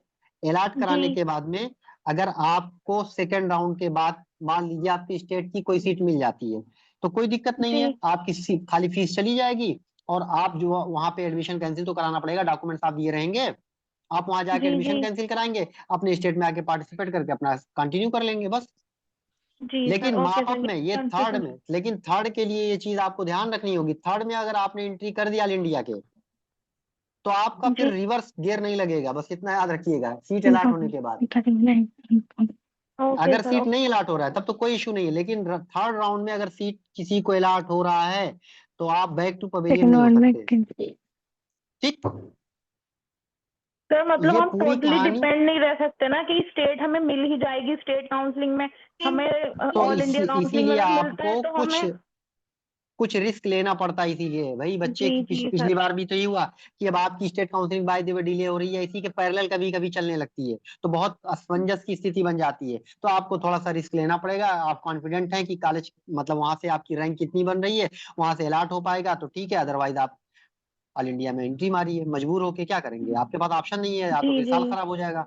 अलाट कराने जी के बाद में अगर आपको सेकंड राउंड के बाद मान लीजिए आपकी स्टेट की कोई सीट मिल जाती है, तो कोई दिक्कत नहीं है, जी आपकी खाली फीस चली जाएगी। और आप जो वहां पे एडमिशन कैंसिल तो कराना पड़ेगा, डॉक्यूमेंट्स आप दिए रहेंगे, आप वहां जाके जी एडमिशन जी कैंसिल कराएंगे, अपने स्टेट में आके पार्टिसिपेट करके अपना कंटिन्यू कर लेंगे बस। जी सर, लेकिन ओके माप सर, अप में ये थर्ड कंफ्यूजन। में, लेकिन थर्ड के लिए ये चीज आपको ध्यान रखनी होगी, थर्ड में अगर आपने एंट्री कर दिया ऑल इंडिया के, तो आपका फिर जी रिवर्स गियर नहीं लगेगा, बस इतना याद रखिएगा सीट अलाट होने के बाद। ओके अगर सर, सीट ओके। नहीं अलाट हो रहा है तब तो कोई इशू नहीं है, लेकिन थर्ड राउंड में अगर सीट किसी को अलाट हो रहा है तो आप बैक टू पवेलियन नहीं हो सकते। ठीक, सर मतलब ये हम पूरी टोटली कहानी। डिपेंड नहीं रह सकते ना कि स्टेट हमें मिल ही जाएगी स्टेट काउंसलिंग में, हमें तो ऑल इंडिया काउंसलिंग में इसीलिए अगर मिलता है आपको तो कुछ हमें। कुछ रिस्क लेना पड़ता है, इसीलिए भाई बच्चे जी की जी पिछली सर। बार भी तो ये हुआ कि अब आपकी state counselling bye the way delay हो रही है, इसी के पैरेलल कभी कभी चलने लगती है, तो बहुत असमंजस की स्थिति बन जाती है। तो आपको थोड़ा सा रिस्क लेना पड़ेगा। आप कॉन्फिडेंट हैं कि कॉलेज मतलब वहां से आपकी रैंक कितनी बन रही है, वहां से अलाट हो पाएगा तो ठीक है, अदरवाइज आप ऑल इंडिया में एंट्री मारिए, मजबूर होके क्या करेंगे, आपके पास ऑप्शन नहीं है, या जी तो फिर जी साल खराब हो जाएगा।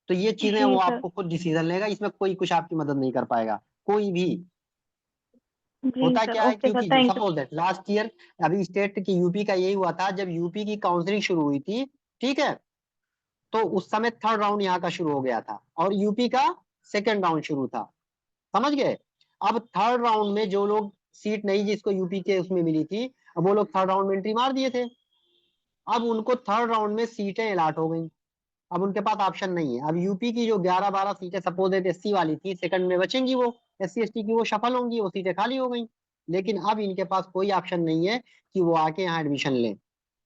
तो ये चीजें जी वो सर। आपको खुद डिसीजन लेगा, इसमें कोई कुछ आपकी मदद नहीं कर पाएगा, कोई भी। जी होता सर, क्या है, ओके सर, क्योंकि thank you. Suppose that last year अभी स्टेट की यूपी का यही हुआ था, जब यूपी की काउंसलिंग शुरू हुई थी, ठीक है, तो उस समय थर्ड राउंड यहाँ का शुरू हो गया था और यूपी का सेकेंड राउंड शुरू था, समझ गए। अब थर्ड राउंड में जो लोग सीट नहीं जिसको यूपी के उसमें मिली थी, अब वो लोग थर्ड राउंड में एंट्री मार दिए थे। अब उनको थर्ड राउंड में सीटें अलाट हो गई, अब उनके पास ऑप्शन नहीं है। अब यूपी की जो 11-12 सीटें सपोज एससी वाली थी, सेकंड में बचेंगी, वो एससी एसटी की वो सफल होंगी, वो सीटें खाली हो गई। लेकिन अब इनके पास कोई ऑप्शन नहीं है कि वो आके यहाँ एडमिशन लें,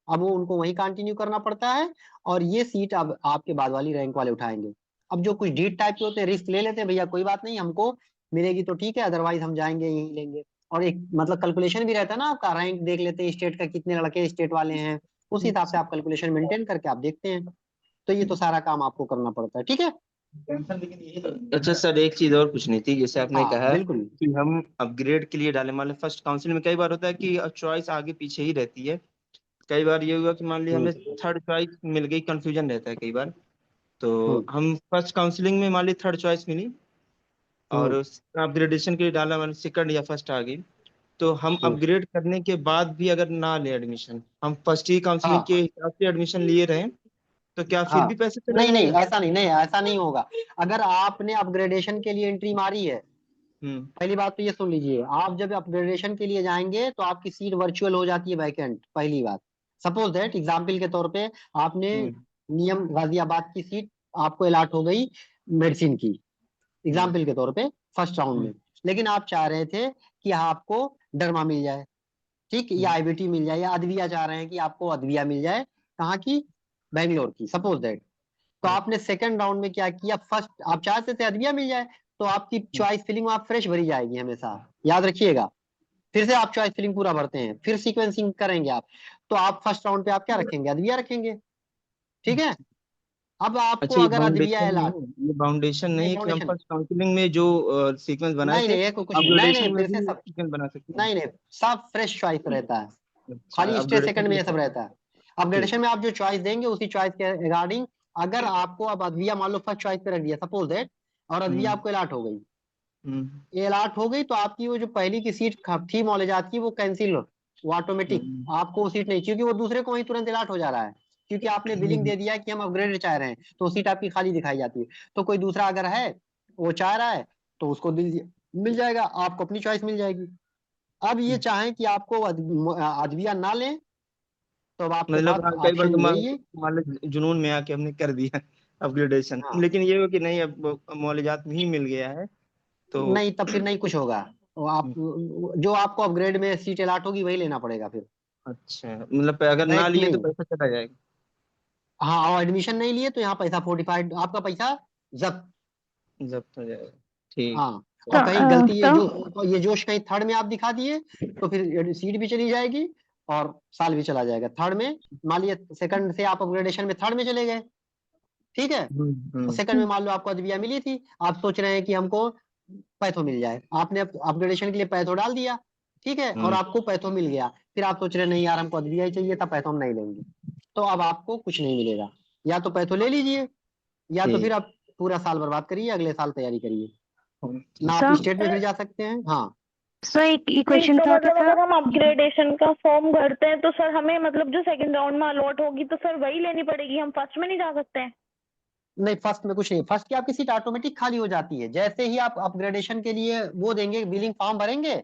अब वो उनको वहीं कंटिन्यू करना पड़ता है, और ये सीट अब आपके बाद वाली रैंक वाले उठाएंगे। अब जो कुछ डीट टाइप के होते हैं रिस्क ले लेते हैं, भैया कोई बात नहीं, हमको मिलेगी तो ठीक है, अदरवाइज हम जाएंगे यहीं लेंगे। और एक मतलब कैलकुलेशन भी रहता है ना, आपका रैंक देख लेते हैं स्टेट का, कितने लड़के स्टेट वाले हैं, उस हिसाब से आप कैलकुलेशन मेंटेन करके आप देखते हैं। तो ये तो सारा काम आपको करना पड़ता है, ठीक है। अच्छा सर, एक चीज और पूछनी थी। जैसे आपने हाँ कहा बिल्कुल। कि हम अपग्रेड के लिए डाले, मान लो फर्स्ट काउंसिल में कई बार होता है कि चॉइस आगे पीछे ही रहती है। कई बार ये हुआ कि मान लिया हमें थर्ड चॉइस मिल गई, कंफ्यूजन रहता है कई बार। तो हम्म हम फर्स्ट काउंसलिंग में मान ली थर्ड चॉइस मिली, और हम्म अपग्रेडेशन के लिए डाला, मान सेकंड या फर्स्ट आ गई। तो हम हम्म। अपग्रेड करने के बाद भी अगर ना ले एडमिशन, हम फर्स्ट ही काउंसलिंग के हाँ हिसाब से एडमिशन लिए रहे, तो क्या फिर हाँ, भी पैसे चला नहीं नहीं, जाएगा? ऐसा नहीं, नहीं ऐसा नहीं होगा। अगर आपने अपग्रेडेशन के लिए एंट्री मारी है, हम्म। पहली बात तो ये सुन लीजिए, आप जब अपग्रेडेशन के लिए जाएंगे तो आपकी सीट वर्चुअल हो जाती है, वैकेंट, पहली बात। सपोज दैट एग्जाम्पल के तौर पे आपने हम्म। नियम गाजियाबाद की सीट आपको अलाट हो गई मेडिसिन की, हम्म। एग्जाम्पल के तौर पे फर्स्ट राउंड हम्म। में, लेकिन आप चाह रहे थे कि आपको डरमा मिल जाए, ठीक, या हम्म। आईबीटी मिल जाए, या अदविया चाह रहे हैं कि आपको अदविया मिल जाए, कहाँ की, बेंगलोर की, सपोज दैट। तो हम्म। आपने सेकंड राउंड में क्या किया, फर्स्ट आप चाहते थे अदविया मिल जाए, तो आपकी हम्म। चॉइस फिलिंग आप फ्रेश भरी जाएगी हमेशा, याद रखिएगा। फिर से आप चॉइस फिलिंग पूरा भरते हैं, फिर सीक्वेंसिंग करेंगे आप, तो आप फर्स्ट राउंड पे आप क्या रखेंगे, अदविया रखेंगे, ठीक है। अब आपको अच्छा, ये अगर अदविया बाउंडेशन है नहीं लाट, है, ये बाउंडेशन नहीं नहीं है कि हम फाउंडेशन, फर्स्ट काउंसलिंग में जो सीक्वेंस बनाए नहीं थे, नहीं, ये कुछ नहीं, नहीं अपग्रेडेशन नहीं, में फिर भी से सब, सीक्वेंस बना सकते हैं? नहीं नहीं, सब फ्रेश चॉइस रहता है, अच्छा, खाली स्टेट अपग्रेडेशन सेकंड के में लिए ये सब फ्रेश है। रहता है। ठीक। अपग्रेडेशन में आप जो चॉइस देंगे उसी चॉइस के रिगार्डिंग, अगर आपको अब अदविया मान लो फर्स्ट चॉइस पे रख दिया सपोज दैट, और अदविया हम्म। आपको अलाट हो गई, हम्म। ये अलाट हो गई, तो आपकी वो जो पहली की सीट थी मौलेजात की, वो कैंसिल हो, वो ऑटोमेटिक, हम्म। आपको वो सीट नहीं, क्योंकि वो दूसरे को वहीं तुरंत अलाट हो जा रहा है, क्योंकि आपने बिलिंग हम्म। दे दिया है कि हम अपग्रेड चाह रहे हैं, तो वो सीट आपकी खाली दिखाई जाती है। तो कोई दूसरा अगर है वो चाह रहा है, तो उसको मिल जाएगा, आपको अपनी चॉइस मिल जाएगी। अब ये चाहें कि आपको अदविया ना लें, तो अब आपके मतलब पास हाँ, कई बार तो ऑप्शन यही है। मान लो जुनून में आके हमने कर दिया अपग्रेडेशन, हाँ, लेकिन ये हो कि नहीं, अब मौलियात में ही मिल गया है तो। नहीं तब फिर नहीं कुछ होगा, वो आप हम्म। जो आपको अपग्रेड में सीट अलाट होगी वही लेना पड़ेगा फिर, अच्छा, मतलब अगर ना डायरेक्ट लिए तो नहीं। पैसा चला जाएगा? हाँ, और एडमिशन नहीं लिए तो यहाँ पैसा फोर्टिफाइड, आपका पैसा जब्त। जब्त हो जाएगा। ठीक। हाँ, और कहीं गलती तो ये जोश कहीं थर्ड में आप दिखा दिए, तो फिर सीट भी चली जाएगी और साल भी चला जाएगा। थर्ड में मान लिया सेकंड से आप अपग्रेडेशन में थर्ड में चले गए, ठीक है। तो सेकंड में मान लो आपको अद्विया मिली थी, आप सोच रहे हैं कि हमको पैथो मिल जाए, आपने अपग्रेडेशन के लिए पैथो डाल दिया, ठीक है, और आपको पैथो मिल गया, फिर आप सोच रहे हैं नहीं यार हमको अद्विया ही चाहिए था, पैथो हम नहीं लेंगे, तो अब आपको कुछ नहीं मिलेगा, या तो पैथो ले लीजिए, या तो ठीक। फिर आप पूरा साल बर्बाद करिए, अगले साल तैयारी करिए, ना आप सर स्टेट में फिर जा सकते हैं। हाँ सर एक क्वेश्चन तो था मतलब सर। अगर हम अपग्रेडेशन का फॉर्म भरते हैं तो सर हमें मतलब जो सेकंड राउंड में अलॉट होगी तो सर वही लेनी पड़ेगी, हम फर्स्ट में नहीं जा सकते हैं? नहीं, फर्स्ट में कुछ नहीं, फर्स्ट की आपकी सीट ऑटोमेटिक खाली हो जाती है, जैसे ही आप अपग्रेडेशन के लिए वो देंगे, बिलिंग फॉर्म भरेंगे,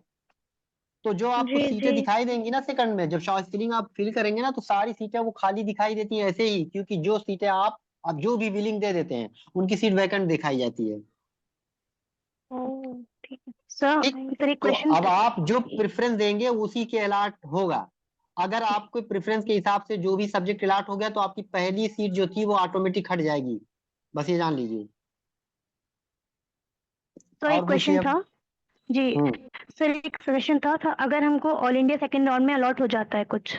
तो जो आपको जी सीटें जी। दिखाई देंगी ना सेकंड में, जब शॉर्ट स्क्रीनिंग आप फिल करेंगे ना, तो सारी सीटें वो खाली दिखाई देती हैं ऐसे ही, क्योंकि जो सीटें आप जो भी बिलिंग दे देते हैं उनकी सीट वैकेंट दिखाई जाती है। ओह ठीक है। सर ठीक, सर एक तो क्वेश्चन अब आप जो प्रेफरेंस देंगे उसी के अलाट होगा। अगर आपको प्रेफरेंस के हिसाब से जो भी सब्जेक्ट अलाट हो गया, तो आपकी पहली सीट जो थी वो ऑटोमेटिक हट जाएगी, बस ये जान लीजिए। सर एक और पूछिए क्वेश्चन अब। था जी। सर एक क्वेश्चन था अगर हमको ऑल इंडिया सेकंड राउंड में अलॉट हो जाता है कुछ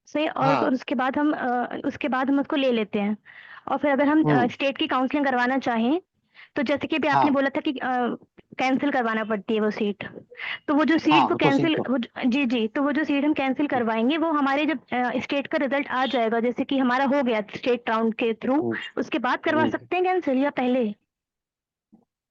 सही, और हाँ। उसके बाद हम उसको ले लेते हैं, और फिर अगर हम हम्म। स्टेट की काउंसलिंग करवाना चाहें, तो जैसे कि अभी आपने हाँ बोला था कि कैंसिल करवाना पड़ती है वो सीट, तो वो जो हाँ, सीट वो वो तो सीट कैंसिल को। जी जी, तो वो जो सीट हम कैंसिल करवाएंगे वो हमारे जब स्टेट का रिजल्ट आ जाएगा, जैसे कि हमारा हो गया स्टेट राउंड के थ्रू, हम्म, उसके बाद करवा हम्म। सकते हैं कैंसिल या पहले?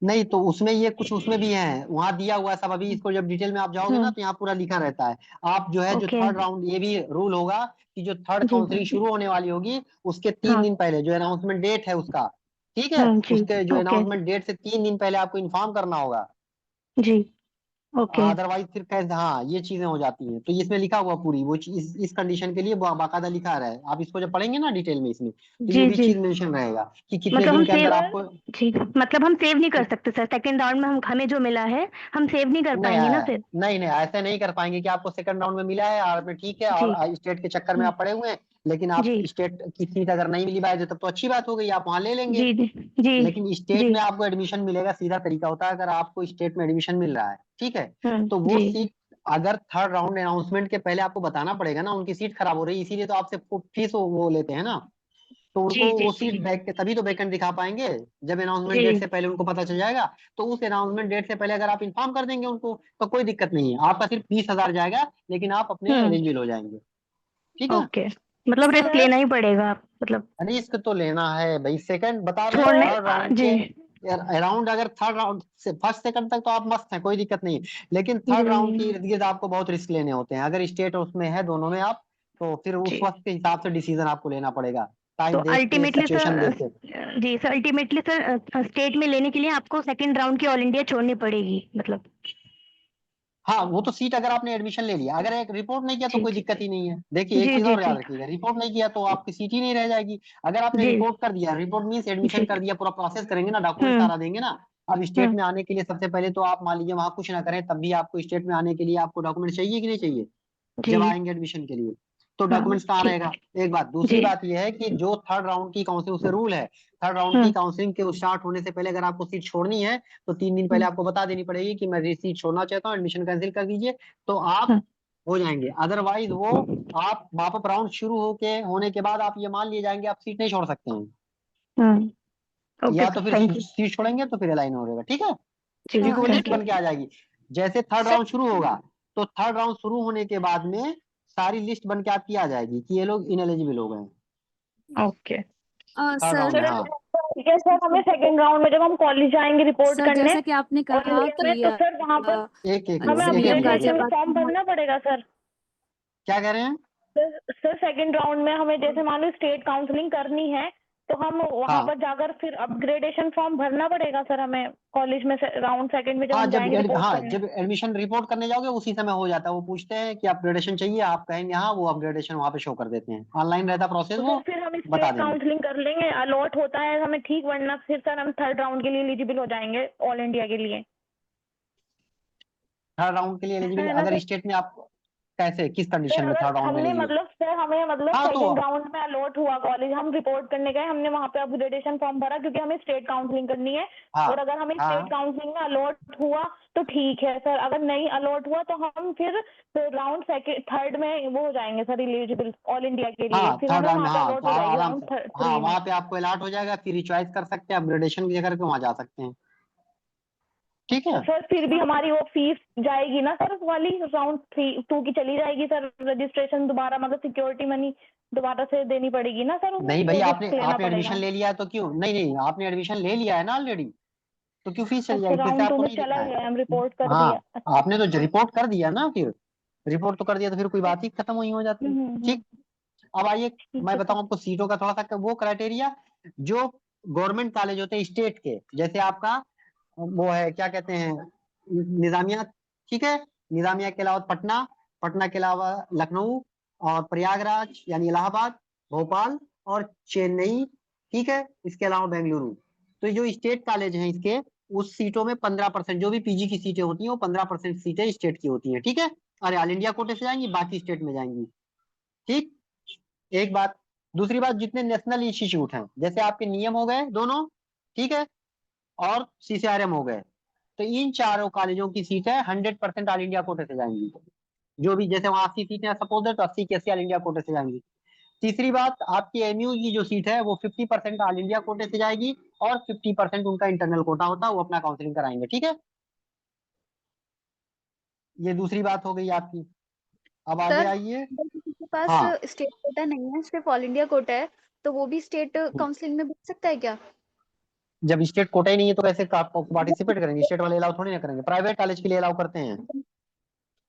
नहीं, तो उसमें ये कुछ उसमें भी है, वहां दिया हुआ है सब, अभी इसको जब डिटेल में आप जाओगे ना हम्म। तो यहाँ पूरा लिखा रहता है। आप जो है जो ओके। थर्ड राउंड, ये भी रूल होगा कि जो थर्ड जी। काउंसलिंग शुरू होने वाली होगी उसके 3 दिन हाँ। पहले, जो अनाउंसमेंट डेट है उसका, ठीक है, जी। उसके जो ओके। अनाउंसमेंट डेट से 3 दिन पहले आपको इन्फॉर्म करना होगा। जी। ओके। अदरवाइज फिर कैसे, हाँ ये चीजें हो जाती हैं, तो इसमें लिखा हुआ पूरी वो चीज, इस कंडीशन के लिए बाकायदा लिखा रहा है, आप इसको जब पढ़ेंगे ना डिटेल में इसमें, तो ये जी भी जी। चीज मेंशन रहेगा कि कितने मतलब दिन हम के सेव अंदर आपको। जी, मतलब हम सेव नहीं कर सकते सर सेकंड राउंड में, हम हमें जो मिला है हम सेव नहीं कर नहीं पाएंगे ना फिर? नहीं नहीं, ऐसे नहीं कर पाएंगे कि आपको सेकंड राउंड में मिला है और आपने ठीक है, जी। और स्टेट के चक्कर में हम्म, आप पड़े हुए हैं, लेकिन आप जी स्टेट की सीट अगर नहीं मिली बाय, तब तो अच्छी बात हो गई, आप वहां ले लेंगे। जी। जी जी। लेकिन स्टेट जी। में आपको एडमिशन मिलेगा, सीधा तरीका होता है, अगर आपको स्टेट में एडमिशन मिल रहा है, ठीक है, तो वो जी सीट अगर थर्ड राउंड अनाउंसमेंट के पहले आपको बताना पड़ेगा ना, उनकी सीट खराब हो रही है, इसीलिए तो आपसे फीस वो लेते हैं ना, तो उनको जी। जी वो सीट बैक के तभी तो वैकेंट दिखा पाएंगे, जब अनाउंसमेंट डेट जी। से पहले उनको पता चल जाएगा। तो उस अनाउंसमेंट डेट से पहले अगर आप इन्फॉर्म कर देंगे उनको, तो कोई दिक्कत नहीं है, आपका सिर्फ 20,000 जाएगा, लेकिन आप अपने हम्म। एलिजिबल हो जाएंगे। ठीक है। ओके, मतलब रिस्क सर लेना ही पड़ेगा मतलब रिस्क तो लेना है भाई, सेकंड बता रहे हैं, छोड़ने थर्ड राउंड जी। के अराउंड, अगर थर्ड राउंड से फर्स्ट सेकंड तक तो आप मस्त हैं, कोई दिक्कत नहीं है, लेकिन थर्ड राउंड के जी इर्द गिर्द आपको बहुत रिस्क लेने होते हैं, अगर स्टेट उसमें है दोनों में आप, तो फिर उस जी। वक्त के हिसाब से डिसीजन आपको लेना पड़ेगा, तो टाइम देख के, अल्टीमेटली सिचुएशन सर देख के। जी सर, अल्टीमेटली सर स्टेट में लेने के लिए आपको सेकंड राउंड की ऑल इंडिया छोड़नी पड़ेगी मतलब? हाँ, वो तो सीट अगर आपने एडमिशन ले लिया, अगर एक रिपोर्ट नहीं किया तो जी कोई जी दिक्कत ही नहीं है। देखिए एक जी चीज जी और जी याद रखिएगा, रिपोर्ट नहीं किया तो आपकी सीट ही नहीं रह जाएगी। अगर आपने जी रिपोर्ट कर दिया, रिपोर्ट मीन्स एडमिशन जी। कर दिया, पूरा प्रोसेस करेंगे ना, डॉक्यूमेंट हम्म सारा देंगे ना। अब स्टेट हम्म। में आने के लिए सबसे पहले तो आप मान लीजिए वहां कुछ ना करें, तब भी आपको स्टेट में आने के लिए आपको डॉक्यूमेंट चाहिए कि नहीं चाहिए, जी। जब आएंगे एडमिशन के लिए, तो हाँ डॉक्यूमेंट्स कहाँ ठीक। रहेगा। एक बात, दूसरी जी। बात यह है कि जो थर्ड राउंड की काउंसलिंग, उससे रूल है, थर्ड राउंड की हम्म काउंसलिंग के स्टार्ट होने से पहले अगर आपको सीट छोड़नी है, तो 3 दिन पहले हम्म आपको बता देनी पड़ेगी कि मैं सीट छोड़ना चाहता हूँ, एडमिशन कैंसिल कर दीजिए, तो आप हम्म हो जाएंगे। अदरवाइज वो आप वापस राउंड शुरू होके होने के बाद आप ये मान लिए जाएंगे, आप सीट नहीं छोड़ सकते हैं, ओके या सर, तो फिर थैंक यू। सीट छोड़ेंगे तो फिर अलाइन हो जाएगा, ठीक है, जी क्योंकि वो थैंक लिस्ट यू। बन के आ जाएगी। जैसे थर्ड राउंड शुरू होगा, तो थर्ड राउंड शुरू होने के बाद में सारी लिस्ट बन के आपकी आ जाएगी कि ये लोग इनएलिजिबल हो गए ओके थर्ड सर राउंड में। सर हाँ ठीक है सर, हमें सेकंड राउंड में जब हम कॉलेज जाएंगे रिपोर्ट सर करने जैसा कि आपने और कहा इंडिया में, कि तो सर वहां पर एक एक हमें मिनट, एक एक सीएम मिनट अपग्रेडेशन रुकिए। का फॉर्म भरना पड़ेगा सर? क्या कह रहे हैं। सर सेकंड राउंड में हमें जैसे मान लो स्टेट काउंसलिंग करनी है, तो हम वहां हाँ पर जाकर फिर अपग्रेडेशन फॉर्म भरना पड़ेगा सर हमें कॉलेज में राउंड सेकंड में जब हाँ, हम जाएंगे रिपोर्ट करने? जब एडमिशन रिपोर्ट करने जाओगे उसी समय हो जाता है, वो पूछते हैं कि अपग्रेडेशन चाहिए, आप कहेंगे हाँ, वो अपग्रेडेशन वहाँ पे शो कर देते हैं, ऑनलाइन रहता प्रोसेस, तो वो सर फिर हम बता स्टेट देंगे। काउंसलिंग कर लेंगे, अलॉट होता है हमें ठीक, वरना फिर सर हम थर्ड राउंड के लिए एलिजिबल हो जाएंगे ऑल इंडिया के लिए, थर्ड राउंड के लिए एलिजिबल है ना अगर सर? स्टेट में आप कैसे, किस सर कंडीशन में अगर थर्ड राउंड में हमने एलिजिबल? मतलब सर हमें मतलब हाँ, तो सेकंड राउंड में अलॉट हुआ कॉलेज, हम रिपोर्ट करने गए, हमने वहाँ पे अपग्रेडेशन फॉर्म भरा क्योंकि हमें स्टेट काउंसलिंग करनी है, हाँ और अगर हमें हाँ स्टेट काउंसलिंग में अलॉट हुआ तो ठीक है सर, अगर नहीं अलॉट हुआ तो हम फिर राउंड थर्ड में वो हो जाएंगे सर एलिजिबल ऑल इंडिया के लिए, हाँ, फिर थर्ड हमें राउंड में, वहाँ पे हाँ अलॉट तो हो जाएगी आराम राउंड से, हाँ 3 में। वहाँ पे आपको अलॉट हो जाएगा, फिर चॉइस कर सकते हैं, अपग्रेडेशन की जगह पे वहाँ जा सकते हैं, ठीक है। सर फिर भी हमारी वो फीस जाएगी ना सर, वाली राउंड 2 की चली जाएगी सर, रजिस्ट्रेशन दोबारा मतलब सिक्योरिटी मनी दोबारा से देनी पड़ेगी ना सर, उसमें नहीं भाई, वो आपने रिस्क लेना आपने एडमिशन पड़ेगा। ले लिया है तो क्यों नहीं, नहीं आपने एडमिशन ले लिया है ना ऑलरेडी, तो क्यों फीस चली अच्छा जाएगी, फिर से राउंड 2 आपको में नहीं चला देना गया, है। हम रिपोर्ट कर हाँ, दिया। अच्छा आपने तो अच्छा। रिपोर्ट कर दिया ना, फिर रिपोर्ट तो कर दिया तो फिर कोई बात ही खत्म हुई हो जाती, ठीक। अब आइए ठीक मैं है सर। बताऊं आपको सीटों का थोड़ा सा वो क्राइटेरिया, जो गवर्नमेंट कॉलेज होते हैं स्टेट के, जैसे आपका वो है क्या कहते हैं, निजामिया, ठीक है, निजामिया के अलावा पटना, पटना के अलावा लखनऊ, और प्रयागराज यानी इलाहाबाद, भोपाल और चेन्नई, ठीक है, इसके अलावा बेंगलुरु। तो ये जो स्टेट कॉलेज हैं इसके, उस सीटों में 15%, जो भी पीजी की सीटें होती हैं वो 15% सीटें स्टेट की होती हैं, ठीक है। अरे ऑल इंडिया कोटे से जाएंगी, बाकी स्टेट में जाएंगी, ठीक। एक बात, दूसरी बात, जितने नेशनल इंस्टीट्यूट हैं, जैसे आपके नियम हो गए दोनों, ठीक है, और सीसीआरएम हो गए, तो इन चारों कॉलेजों की सीटें 100% ऑल इंडिया कोटे से जाएंगी, जो भी, जैसे वहां 80 सीटें सपोज है तो 80 की 80 ऑल इंडिया कोटे से जाएंगी। तीसरी बात, आपकी एमयू की जो सीट है वो 50% ऑल इंडिया कोटे से जाएगी, और 50% उनका इंटरनल कोटा होता है, वो अपना काउंसलिंग कराएंगे, ठीक है। ये दूसरी बात हो गई आपकी। अब आगे सर आइए। अगर किसी के पास हाँ, स्टेट कोटा नहीं है, सिर्फ ऑल इंडिया कोटा है, तो वो भी स्टेट काउंसलिंग में बैठ सकता है क्या? जब स्टेट कोटा ही नहीं है तो कैसे पार्टिसिपेट करेंगे, स्टेट वाले अलाउ थोड़ी ना करेंगे, प्राइवेट कॉलेज के लिए अलाउ करते हैं।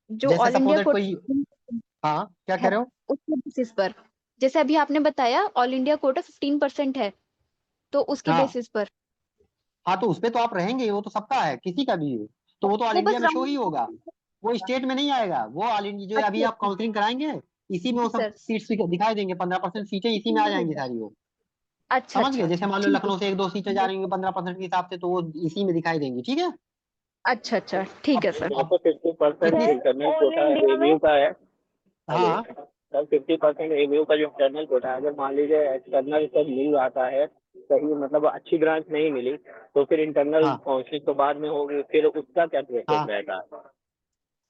जो जैसे ऑल इंडिया सपोज कोई, कोटा हाँ क्या कह है रहे हो? उसके बेसिस पर, जैसे अभी आपने बताया ऑल इंडिया कोटा 15% है, तो उसके हाँ बेसिस पर हाँ, तो उसपे तो आप रहेंगे, वो तो सबका है, किसी का भी है, तो वो तो ऑल वो इंडिया बस में शो ही राउंड होगा, वो स्टेट में नहीं आएगा, वो ऑल इंडिया जो अभी अच्छी आप काउंसलिंग कराएंगे, इसी में वो जी सब सर। सीट्स दिखाई देंगे, 15% सीटें इसी में आ जाएंगी सारी वो, अच्छा समझ गए, अच्छा जैसे मान लो ठीक लखनऊ से एक दो सीटें जा रही होंगी 15% के हिसाब से, तो वो इसी में दिखाई देंगी, ठीक है। अच्छा अच्छा ठीक है सर। अब 50% कितनी, इंटरनल ऑल कोटा इंडिया में एमयू का है। हेलो हाँ सर, 50% एमयू का जो इंटरनल कोटा है, अगर मान लीजिए एक्सटर्नल सब मिल जाता है सही, मतलब अच्छी ब्रांच नहीं मिली, तो फिर इंटरनल हाँ काउंसलिंग तो बाद में होगी, फिर उसका क्या प्रोसेस हाँ, रहता है?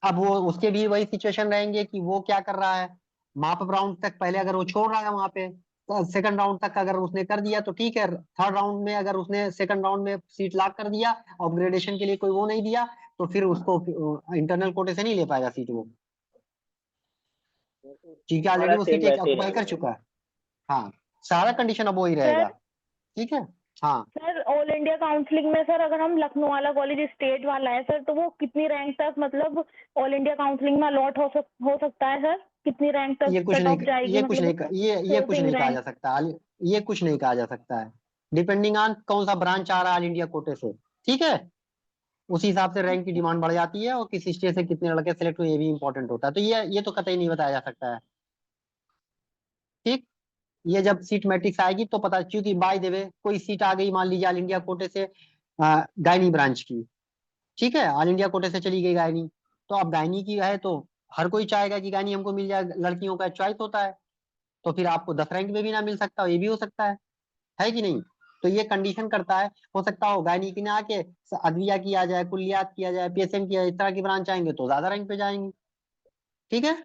अब वो उसके भी वही सिचुएशन रहेंगे कि वो क्या कर रहा है, माप राउंड तक पहले अगर वो छोड़ रहा है वहां पे, तो सेकंड राउंड तक अगर उसने कर दिया तो ठीक है, थर्ड राउंड में अगर उसने सेकंड राउंड में सीट लॉक कर दिया, अपग्रेडेशन के लिए कोई वो नहीं दिया, तो फिर उसको इंटरनल कोटे से नहीं ले पाएगा सीट वो, ठीक है, ऑलरेडी हमारा वो सीट सेम एक वैसे ही ऑक्युपाई कर रहेगा। चुका है। हाँ, सारा कंडीशन अब वही रहेगा, सर ठीक है। हाँ, सर ऑल इंडिया काउंसलिंग में सर अगर हम लखनऊ वाला कॉलेज स्टेट वाला है सर, तो वो कितनी रैंक तक मतलब ऑल इंडिया काउंसलिंग में अलॉट हो सकता है सर, कितनी रैंक तक ये कुछ कट नहीं, ऑफ जाएगी ये कुछ मतलब नहीं, ये कुछ क्लोजिंग नहीं कहा रैंक? जा सकता, ये कुछ नहीं कहा जा सकता है, डिपेंडिंग ऑन कौन सा ब्रांच आ रहा है ऑल इंडिया कोटे से, ठीक है, उसी हिसाब से रैंक की डिमांड बढ़ जाती है, और किस स्टेट से कितने लड़के सेलेक्ट हुए ये भी इंपॉर्टेंट होता है, तो ये तो कतई नहीं बताया जा सकता है, ठीक। ये जब सीट मैट्रिक्स आएगी तो पता, क्योंकि बाय द वे कोई सीट आ गई मान लीजिए ऑल इंडिया कोटे से गायनी ब्रांच की, ठीक है, ऑल इंडिया कोटे से चली गई गायनी, तो अब गायनी की है तो हर कोई चाहेगा कि गायनी हमको मिल जाए, लड़कियों का चॉइस होता है, तो फिर आपको 10 रैंक में भी ना मिल सकता, ये भी हो सकता है कि नहीं। तो ये कंडीशन करता है, हो सकता हो गायनी की ना आके अदविया किया जाए, कुलियात किया जाए, पीएसएम किया जाए, इस तरह की ब्रांच आएंगे तो ज्यादा रैंक पे जाएंगे, ठीक है।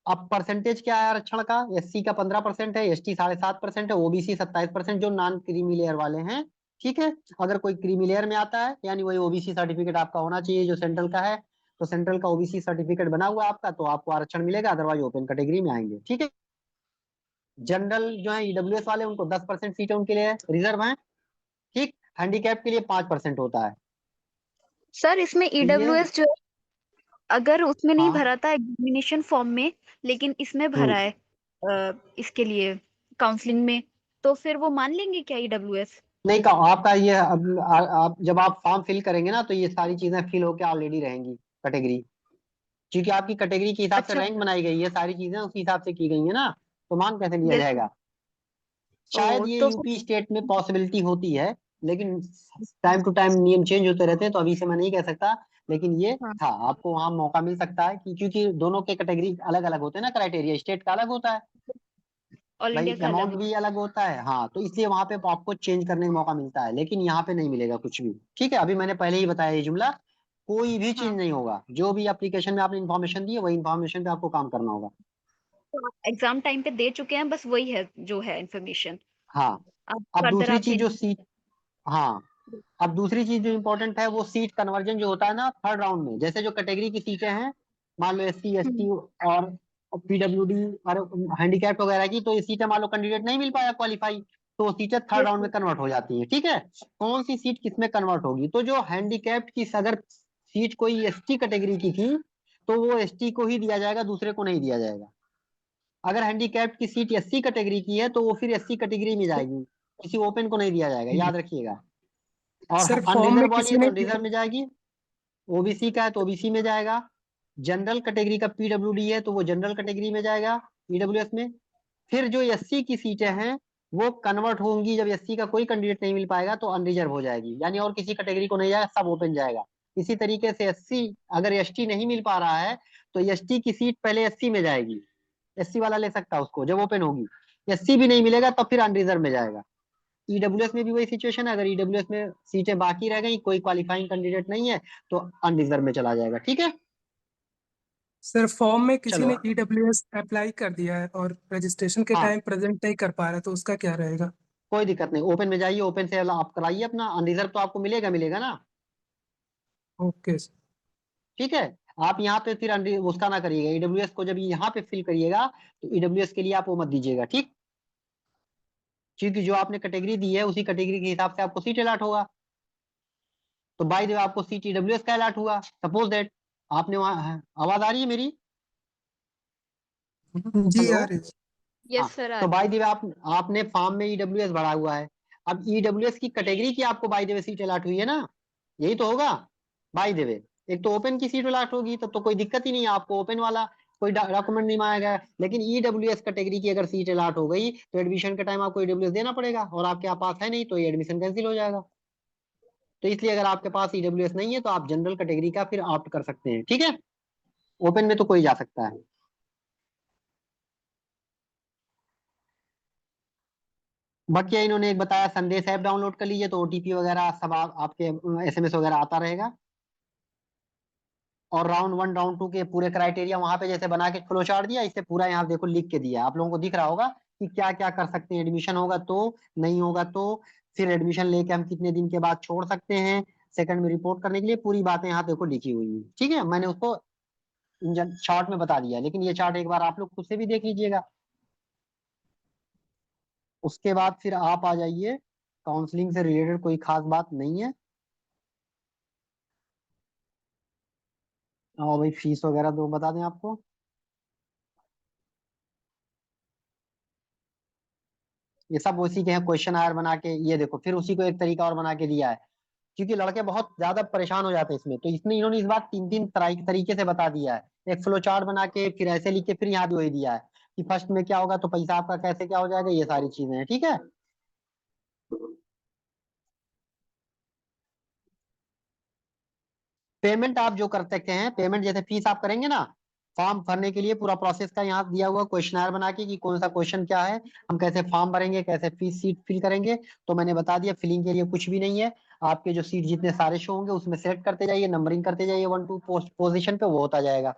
अब परसेंटेज क्या है आरक्षण का, एससी का 15% है, एसटी 7.5% है, ओबीसी 27%, जो नॉन क्रीमी लेयर वाले हैं, ठीक है। अगर कोई क्रीमी लेयर में आता है, यानी वही ओबीसी सर्टिफिकेट आपका होना चाहिए जो सेंट्रल का है, तो सेंट्रल का ओबीसी सर्टिफिकेट बना हुआ है आपका, तो आपको आरक्षण मिलेगा, अदरवाइज ओपन कैटेगरी में आएंगे, ठीक है। जनरल जो है ईडब्ल्यूएस वाले, उनको 10% सीटें उनके लिए रिजर्व हैं, ठीक। हैंडीकैप के लिए 5% होता है, सर इसमें तो ये, ईडब्ल्यूएस जो है, अगर उसमें नहीं हाँ, भरा था एग्जामिनेशन फॉर्म में, लेकिन इसमें भरा है इसके लिए काउंसलिंग में, तो फिर वो मान लेंगे क्या ईडब्ल्यूएस? नहीं का आपका ये अब आप जब आप फॉर्म फिल करेंगे ना, तो ये सारी चीजें फिल होके ऑलरेडी रहेंगी कैटेगरी, क्योंकि आपकी कैटेगरी के हिसाब से अच्छा रैंक बनाई गई है, सारी चीजें उसी हिसाब से की गई है ना, तो मान कैसे लिया यस। जाएगा। ओ शायद ये तो यूपी स्टेट में पॉसिबिलिटी होती है, लेकिन टाइम टू टाइम नियम चेंज होते रहते हैं, तो अभी से मैं नहीं कह सकता, लेकिन ये हाँ। था, आपको वहां मौका मिल सकता है कि क्योंकि दोनों के कैटेगरी अलग अलग होते हैं ना, क्राइटेरिया स्टेट का अलग होता है ऑल भाई, इंडिया का अलग अमाउंट भी अलग होता है। हाँ, तो इसलिए वहां पे आपको चेंज करने का मौका मिलता है, लेकिन यहाँ पे नहीं मिलेगा कुछ भी। ठीक है, अभी मैंने पहले ही बताया ये जुमला, कोई भी चेंज हाँ। नहीं होगा, जो भी एप्लीकेशन में आपने इन्फॉर्मेशन दी है वही इन्फॉर्मेशन पे आपको काम करना होगा। तो आप एग्जाम टाइम पे दे चुके हैं, बस वही है जो है इन्फॉर्मेशन। हाँ, अब अब फर्दर दूसरी आप चीज जो चेंज। सीट, हाँ, अब दूसरी चीज जो इम्पोर्टेंट है वो सीट कन्वर्जन जो होता है ना थर्ड राउंड में, जैसे जो कैटेगरी की सीटें हैं, मान लो SC ST और PWD और हैंडीकैप वगैरह की, तो ये सीटें मान लो कैंडिडेट नहीं मिल पाया क्वालिफाई, तो वो सीटें थर्ड यस राउंड में सर। कन्वर्ट हो जाती हैं। ठीक है, कौन सी सीट किस में कन्वर्ट होगी, तो जो हैंडीकैप्ड की अगर सीट कोई ST कैटेगरी की थी तो वो ST को ही दिया जाएगा, दूसरे को नहीं दिया जाएगा। अगर हैंडीकैप्ड की सीट SC कैटेगरी की है तो वो फिर SC कैटेगरी में जाएगी, किसी ओपन को नहीं दिया जाएगा, याद रखिएगा। और सर फॉर्म में अनरिजर्व वाली किसी है तो ने अनरिजर्व में जाएगी, OBC का है तो OBC में जाएगा, जनरल कैटेगरी का PWD है तो वो जनरल कैटेगरी में जाएगा EWS में। फिर जो SC की सीटें हैं वो कन्वर्ट होंगी, जब SC का कोई कैंडिडेट नहीं मिल पाएगा तो अनरिजर्व हो जाएगी, यानी और किसी कैटेगरी को नहीं जाएगा, सब ओपन जाएगा। इसी तरीके से SC अगर ST नहीं मिल पा रहा है तो ST की सीट पहले SC में जाएगी, SC वाला ले सकता है उसको जब ओपन होगी। SC भी नहीं मिलेगा तब फिर अनरिजर्व में जाएगा। EWS में भी वही सिचुएशन है, अगर EWS में सीटें बाकी रह गई, कोई क्वालिफाइंग कैंडिडेट नहीं है तो अनरिजर्व में चला जाएगा। ठीक है, सर फॉर्म में किसी चलो। ने EWS अप्लाई कर दिया है और रजिस्ट्रेशन के हाँ, टाइम प्रेजेंट नहीं कर पा रहा है, तो उसका क्या रहेगा? कोई दिक्कत नहीं, ओपन में जाइए, ओपन से आप कराइए अपना, अनरिजर्व तो आपको मिलेगा मिलेगा ना। Okay sir. ठीक है, आप यहाँ पे फिर उसका ना करिएगा, EWS को जब यहाँ पे फिल करिएगा तो EWS के लिए आप वो मत दीजिएगा, ठीक, क्योंकि जो आपने कैटेगरी दी है उसी कैटेगरी के हिसाब से आपको सीट अलॉट होगा। तो बाय द वे आपको सीट EWS का अलॉट हुआ, सपोज दैट आपने वहाँ, आवाज आ रही है मेरी? जी हेलो, यार। हाँ, यस सर, आ तो रही बाय है। द वे आपने फॉर्म में EWS भरा हुआ है, अब EWS की कैटेगरी की आपको by the way seat allot हुई है ना, यही तो होगा बाय द वे। एक तो ओपन की सीट अलॉट होगी, तब तो कोई दिक्कत ही नहीं है, आपको ओपन वाला कोई डॉक्यूमेंट नहीं मांगेगा। लेकिन EWS कैटेगरी की अगर सीट अलॉट हो गई तो एडमिशन के टाइम आपको EWS देना पड़ेगा, और आपके पास है नहीं तो ये एडमिशन कैंसिल हो जाएगा। तो इसलिए अगर आपके पास EWS नहीं है तो आप जनरल कैटेगरी का फिर ऑप्ट कर सकते हैं। ठीक है, ओपन में तो कोई जा सकता है। बाकी इन्होंने एक बताया संदेश ऐप डाउनलोड कर लीजिए तो OTP वगैरह सब आपके SMS वगैरह आता रहेगा। और राउंड 1 राउंड 2 के पूरे क्राइटेरिया वहां पे जैसे बना के फ्लो चार्ट दिया, इससे पूरा यहाँ देखो लिख के दिया, आप लोगों को दिख रहा होगा कि क्या क्या कर सकते हैं, एडमिशन होगा तो, नहीं होगा तो, फिर एडमिशन लेके हम कितने दिन के बाद छोड़ सकते हैं, सेकंड में रिपोर्ट करने के लिए पूरी बातें यहाँ देखो लिखी हुई है। ठीक है, मैंने उसको चार्ट में बता दिया, लेकिन ये चार्ट एक बार आप लोग खुद से भी देख लीजिएगा। उसके बाद फिर आप आ जाइए, काउंसलिंग से रिलेटेड कोई खास बात नहीं है। और भाई फीस वगैरह तो बता दें आपको, ये सब उसी के हैं, क्वेश्चन आयर बना के, ये देखो फिर उसी को एक तरीका और बना के दिया है, क्योंकि लड़के बहुत ज्यादा परेशान हो जाते हैं इसमें, तो इसने इन्होंने इस बार 3 3 तरीके से बता दिया है, एक फ्लो चार्ट बना के फिर ऐसे लिख के फिर यहाँ भी वही दिया है कि फर्स्ट में क्या होगा तो पैसा आपका कैसे क्या हो जाएगा, ये सारी चीजें हैं। ठीक है, पेमेंट आप जो कर सकते हैं, पेमेंट जैसे फीस आप करेंगे ना, फॉर्म भरने के लिए पूरा प्रोसेस का यहाँ दिया हुआ क्वेश्चनर बना के कि कौन सा क्वेश्चन क्या है, हम कैसे फॉर्म भरेंगे, कैसे फीस सीट फिल करेंगे, तो मैंने बता दिया फिलिंग के लिए कुछ भी नहीं है। आपके जो सीट जितने सारे शो होंगे उसमें सेलेक्ट करते जाइए, नंबरिंग करते जाइए 1 2 पोजिशन पे, वो होता जाएगा